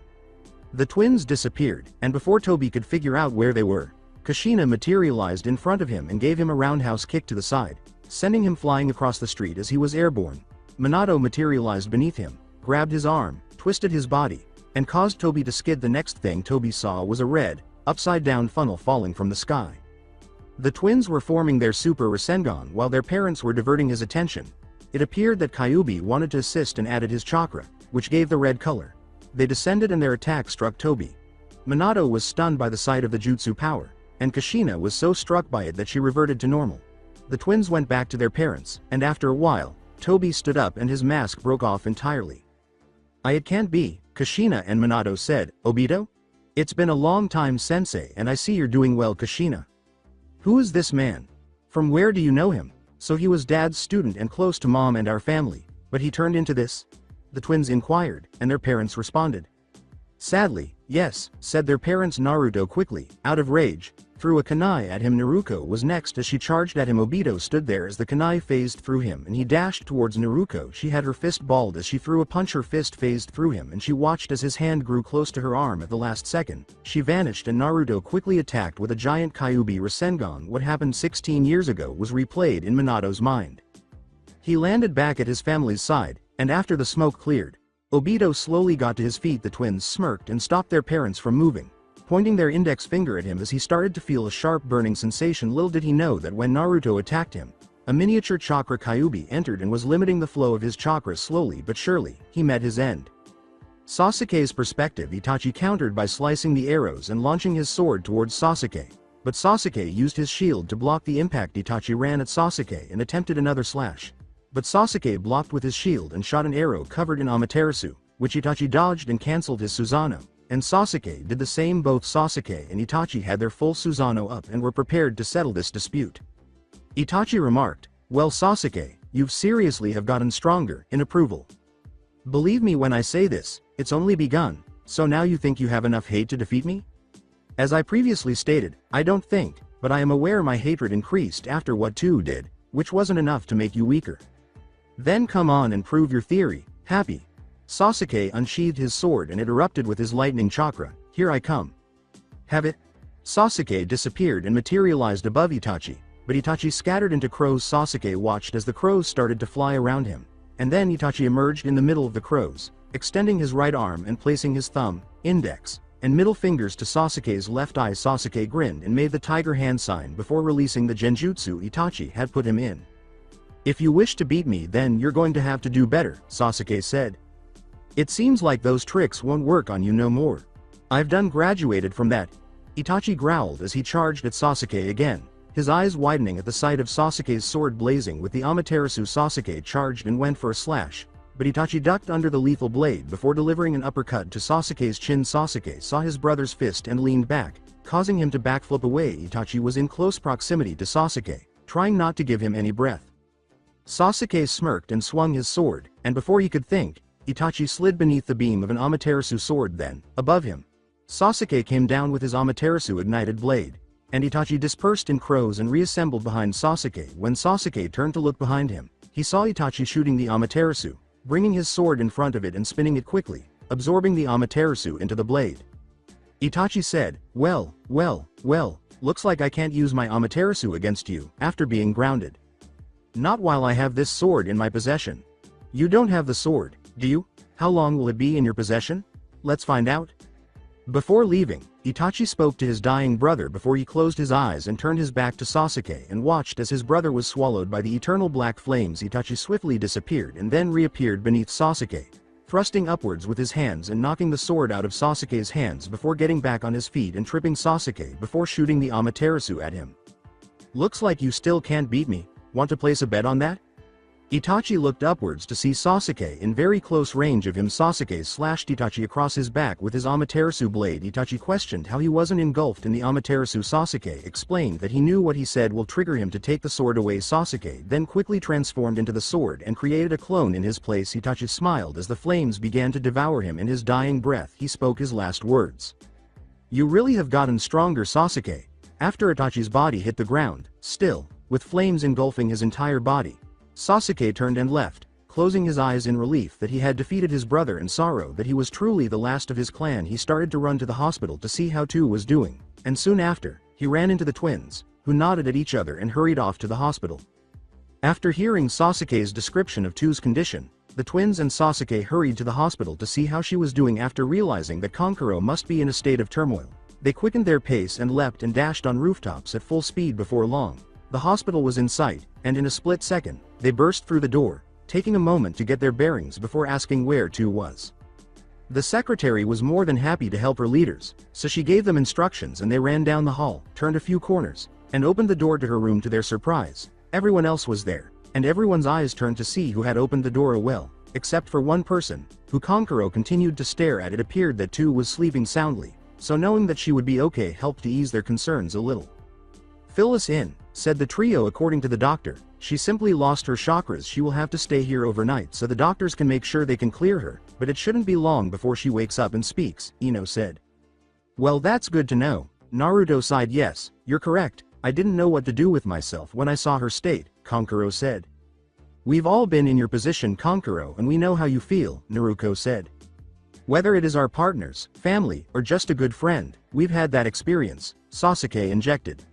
The twins disappeared, and before Tobi could figure out where they were, Kushina materialized in front of him and gave him a roundhouse kick to the side, sending him flying across the street as he was airborne. Minato materialized beneath him, grabbed his arm, twisted his body, and caused Tobi to skid. The next thing Tobi saw was a red, upside-down funnel falling from the sky. The twins were forming their Super Rasengan while their parents were diverting his attention. It appeared that Kyuubi wanted to assist and added his chakra, which gave the red color. They descended and their attack struck Tobi. Minato was stunned by the sight of the jutsu power, and Kushina was so struck by it that she reverted to normal. The twins went back to their parents, and after a while, Tobi stood up and his mask broke off entirely. It can't be, Kushina and Minato said. Obito? It's been a long time, sensei, and I see you're doing well, Kushina. Who is this man? From where do you know him? So he was Dad's student and close to Mom and our family, but he turned into this? The twins inquired, and their parents responded. Sadly, yes, said their parents. Naruto quickly, out of rage, threw a kunai at him. Naruto was next as she charged at him. Obito stood there as the kunai phased through him and he dashed towards Naruto. She had her fist balled as she threw a punch. Her fist phased through him and she watched as his hand grew close to her arm at the last second. She vanished and Naruto quickly attacked with a giant Kyuubi Rasengan. What happened 16 years ago was replayed in Minato's mind. He landed back at his family's side, and after the smoke cleared, Obito slowly got to his feet. The twins smirked and stopped their parents from moving, pointing their index finger at him as he started to feel a sharp burning sensation. Little did he know that when Naruto attacked him, a miniature chakra Kyuubi entered and was limiting the flow of his chakra. Slowly but surely, he met his end. Sasuke's perspective. Itachi countered by slicing the arrows and launching his sword towards Sasuke, but Sasuke used his shield to block the impact. Itachi ran at Sasuke and attempted another slash, but Sasuke blocked with his shield and shot an arrow covered in Amaterasu, which Itachi dodged and cancelled his Susanoo, and Sasuke did the same. Both Sasuke and Itachi had their full Susanoo up and were prepared to settle this dispute. Itachi remarked, "Well, Sasuke, you've seriously have gotten stronger," in approval. "Believe me when I say this, it's only begun, so now you think you have enough hate to defeat me? As I previously stated, I don't think, but I am aware my hatred increased after what Tu did, which wasn't enough to make you weaker. Then come on and prove your theory, happy." Sasuke unsheathed his sword and it erupted with his lightning chakra. "Here I come." "Have it?" Sasuke disappeared and materialized above Itachi, but Itachi scattered into crows. Sasuke watched as the crows started to fly around him, and then Itachi emerged in the middle of the crows, extending his right arm and placing his thumb, index, and middle fingers to Sasuke's left eye. Sasuke grinned and made the tiger hand sign before releasing the genjutsu Itachi had put him in. "If you wish to beat me, then you're going to have to do better," Sasuke said. "It seems like those tricks won't work on you no more. I've done graduated from that." Itachi growled as he charged at Sasuke again, his eyes widening at the sight of Sasuke's sword blazing with the Amaterasu. Sasuke charged and went for a slash, but Itachi ducked under the lethal blade before delivering an uppercut to Sasuke's chin. Sasuke saw his brother's fist and leaned back, causing him to backflip away. Itachi was in close proximity to Sasuke, trying not to give him any breath. Sasuke smirked and swung his sword, and before he could think, Itachi slid beneath the beam of an Amaterasu sword. Then, above him, Sasuke came down with his Amaterasu ignited blade, and Itachi dispersed in crows and reassembled behind Sasuke. When Sasuke turned to look behind him, he saw Itachi shooting the Amaterasu, bringing his sword in front of it and spinning it quickly, absorbing the Amaterasu into the blade. Itachi said, well, looks like I can't use my Amaterasu against you after being grounded. Not while I have this sword in my possession. You don't have the sword, do you? How long will it be in your possession? Let's find out." Before leaving, Itachi spoke to his dying brother before he closed his eyes and turned his back to Sasuke and watched as his brother was swallowed by the eternal black flames. Itachi swiftly disappeared and then reappeared beneath Sasuke, thrusting upwards with his hands and knocking the sword out of Sasuke's hands before getting back on his feet and tripping Sasuke before shooting the Amaterasu at him. "Looks like you still can't beat me. Want to place a bet on that?" Itachi looked upwards to see Sasuke in very close range of him. Sasuke slashed Itachi across his back with his Amaterasu blade. Itachi questioned how he wasn't engulfed in the Amaterasu. Sasuke explained that he knew what he said will trigger him to take the sword away. Sasuke then quickly transformed into the sword and created a clone in his place. Itachi smiled as the flames began to devour him. In his dying breath he spoke his last words. "You really have gotten stronger, Sasuke." After Itachi's body hit the ground, still, with flames engulfing his entire body, Sasuke turned and left, closing his eyes in relief that he had defeated his brother and sorrow that he was truly the last of his clan. He started to run to the hospital to see how Tu was doing, and soon after, he ran into the twins, who nodded at each other and hurried off to the hospital. After hearing Sasuke's description of Tu's condition, the twins and Sasuke hurried to the hospital to see how she was doing. After realizing that Kankuro must be in a state of turmoil, They quickened their pace and leapt and dashed on rooftops at full speed before long. The hospital was in sight, and in a split second, they burst through the door, taking a moment to get their bearings before asking where to was. The secretary was more than happy to help her leaders, so she gave them instructions and they ran down the hall, turned a few corners, and opened the door to her room. To their surprise, everyone else was there, and everyone's eyes turned to see who had opened the door well, except for one person, who Konkuro continued to stare at. It appeared that Tu was sleeping soundly, so knowing that she would be okay helped to ease their concerns a little. "Fill us in," said the trio. "According to the doctor, she simply lost her chakras. She will have to stay here overnight so the doctors can make sure they can clear her, but it shouldn't be long before she wakes up and speaks," Ino said. "Well, that's good to know." Naruto sighed. "Yes, you're correct. I didn't know what to do with myself when I saw her state," Konkuro said. "We've all been in your position, Konkuro, and we know how you feel," Naruto said. "Whether it is our partners, family, or just a good friend, we've had that experience," Sasuke injected.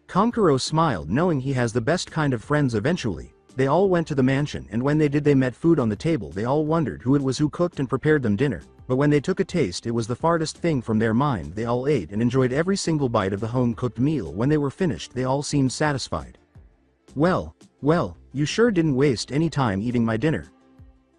Konkuro smiled, knowing he has the best kind of friends. Eventually, they all went to the mansion, and when they did they met food on the table. They all wondered who it was who cooked and prepared them dinner, but when they took a taste it was the farthest thing from their mind. They all ate and enjoyed every single bite of the home-cooked meal. When they were finished they all seemed satisfied. Well, you sure didn't waste any time eating my dinner."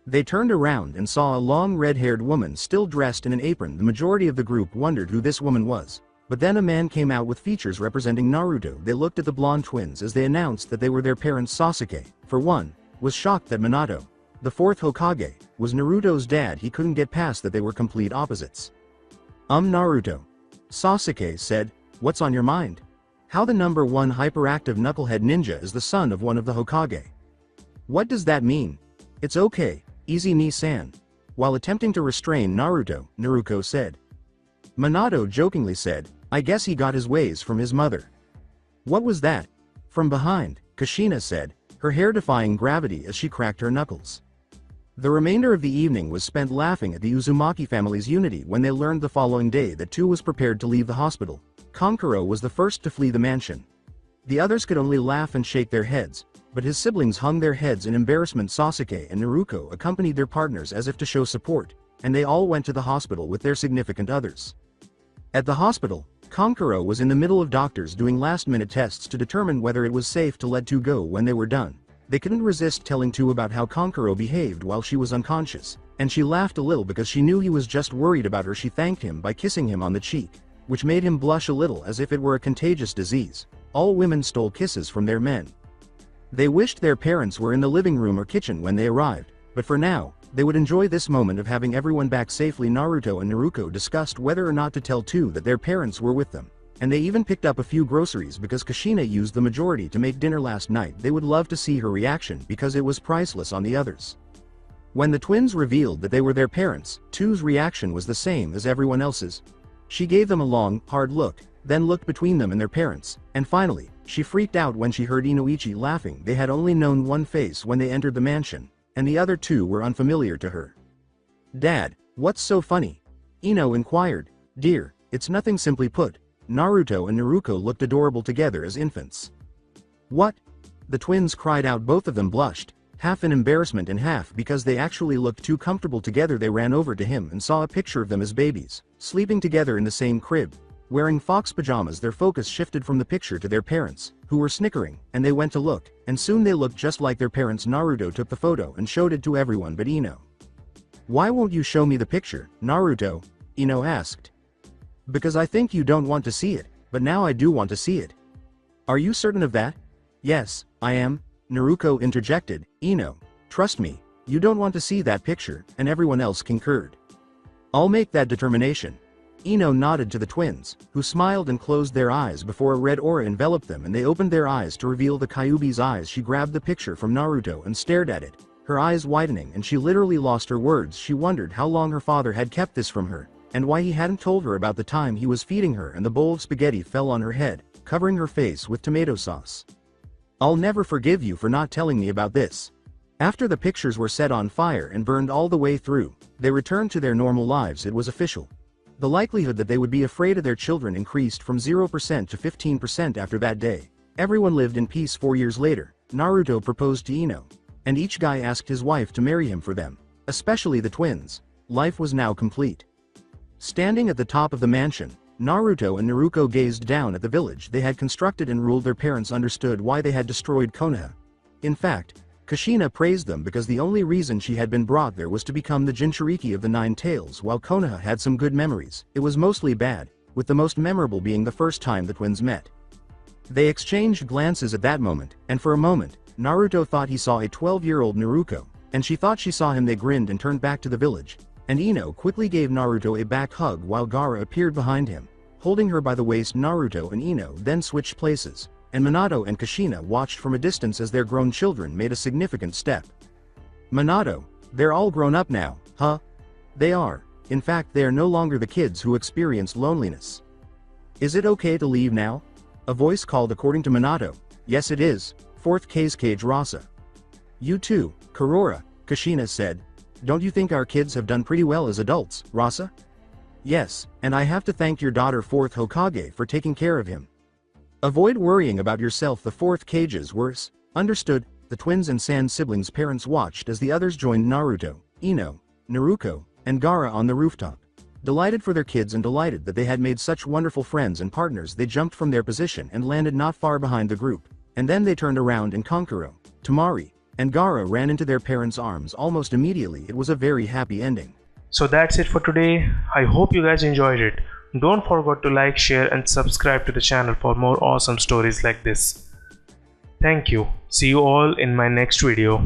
They turned around and saw a long red-haired woman still dressed in an apron. The majority of the group wondered who this woman was. But then a man came out with features representing Naruto. They looked at the blonde twins as they announced that they were their parents. Sasuke, for one, was shocked that Minato, the fourth Hokage, was Naruto's dad. He couldn't get past that they were complete opposites. Naruto," Sasuke said, "what's on your mind? How the number one hyperactive knucklehead ninja is the son of one of the Hokage? What does that mean?" "It's okay, easy Ni-san." While attempting to restrain Naruto, Naruto said. Minato jokingly said, "I guess he got his ways from his mother." "What was that?" From behind, Kushina said, her hair defying gravity as she cracked her knuckles. The remainder of the evening was spent laughing at the Uzumaki family's unity when they learned the following day that Tu was prepared to leave the hospital. Konkuro was the first to flee the mansion. The others could only laugh and shake their heads, but his siblings hung their heads in embarrassment. Sasuke and Naruto accompanied their partners as if to show support, and they all went to the hospital with their significant others. At the hospital, Konkuro was in the middle of doctors doing last-minute tests to determine whether it was safe to let Tu go. When they were done, they couldn't resist telling Tu about how Konkuro behaved while she was unconscious, and she laughed a little because she knew he was just worried about her. She thanked him by kissing him on the cheek, which made him blush a little as if it were a contagious disease. All women stole kisses from their men. They wished their parents were in the living room or kitchen when they arrived, but for now, they would enjoy this moment of having everyone back safely. Naruto and Naruto discussed whether or not to tell Tu that their parents were with them, and they even picked up a few groceries because Kushina used the majority to make dinner last night. They would love to see her reaction because it was priceless on the others. When the twins revealed that they were their parents, Tu's reaction was the same as everyone else's. She gave them a long, hard look, then looked between them and their parents, and finally, she freaked out when she heard Inoichi laughing. They had only known one face when they entered the mansion, and the other two were unfamiliar to her. "Dad, what's so funny?" Ino inquired. "Dear, it's nothing. Simply put, Naruto and Naruto looked adorable together as infants." "What?" the twins cried out. Both of them blushed, half in embarrassment and half because they actually looked too comfortable together. They ran over to him and saw a picture of them as babies, sleeping together in the same crib, wearing fox pajamas. Their focus shifted from the picture to their parents, who were snickering, and they went to look, and soon they looked just like their parents. Naruto took the photo and showed it to everyone but Ino. "Why won't you show me the picture, Naruto?" Ino asked. "Because I think you don't want to see it, but now I do want to see it." "Are you certain of that?" "Yes, I am," Naruto interjected. "Ino, trust me, you don't want to see that picture," and everyone else concurred. "I'll make that determination." Ino nodded to the twins, who smiled and closed their eyes before a red aura enveloped them and they opened their eyes to reveal the Kyuubi's eyes. She grabbed the picture from Naruto and stared at it, her eyes widening, and she literally lost her words. She wondered how long her father had kept this from her, and why he hadn't told her about the time he was feeding her. And the bowl of spaghetti fell on her head, covering her face with tomato sauce. "I'll never forgive you for not telling me about this." After the pictures were set on fire and burned all the way through, they returned to their normal lives. It was official. The likelihood that they would be afraid of their children increased from 0% to 15% after that day. Everyone lived in peace. 4 years later, Naruto proposed to Ino, and each guy asked his wife to marry him for them, especially the twins. Life was now complete. Standing at the top of the mansion, Naruto and Naruto gazed down at the village they had constructed and ruled. Their parents understood why they had destroyed Konoha. In fact, Kushina praised them because the only reason she had been brought there was to become the Jinchuriki of the Nine Tails. While Konoha had some good memories, it was mostly bad, with the most memorable being the first time the twins met. They exchanged glances at that moment, and for a moment, Naruto thought he saw a 12-year-old Naruto, and she thought she saw him. They grinned and turned back to the village, and Ino quickly gave Naruto a back hug while Gaara appeared behind him, holding her by the waist. Naruto and Ino then switched places, and Minato and Kushina watched from a distance as their grown children made a significant step. Minato, they're all grown up now, huh? They are. In fact, they are no longer the kids who experienced loneliness. Is it okay to leave now? A voice called. According to Minato, yes it is, 4th Cage Rasa. You too, Kurora, Kushina said. Don't you think our kids have done pretty well as adults, Rasa? Yes, and I have to thank your daughter 4th Hokage for taking care of him. Avoid worrying about yourself. The 4th Cage's worse. Understood. The twins and Sand siblings' parents watched as the others joined Naruto, Ino, Naruko, and Gaara on the rooftop. Delighted for their kids and delighted that they had made such wonderful friends and partners, they jumped from their position and landed not far behind the group, and then they turned around and Kankuro, Tamari, and Gaara ran into their parents' arms almost immediately. It was a very happy ending. So that's it for today. I hope you guys enjoyed it. Don't forget to like, share and subscribe to the channel for more awesome stories like this. Thank you. See you all in my next video.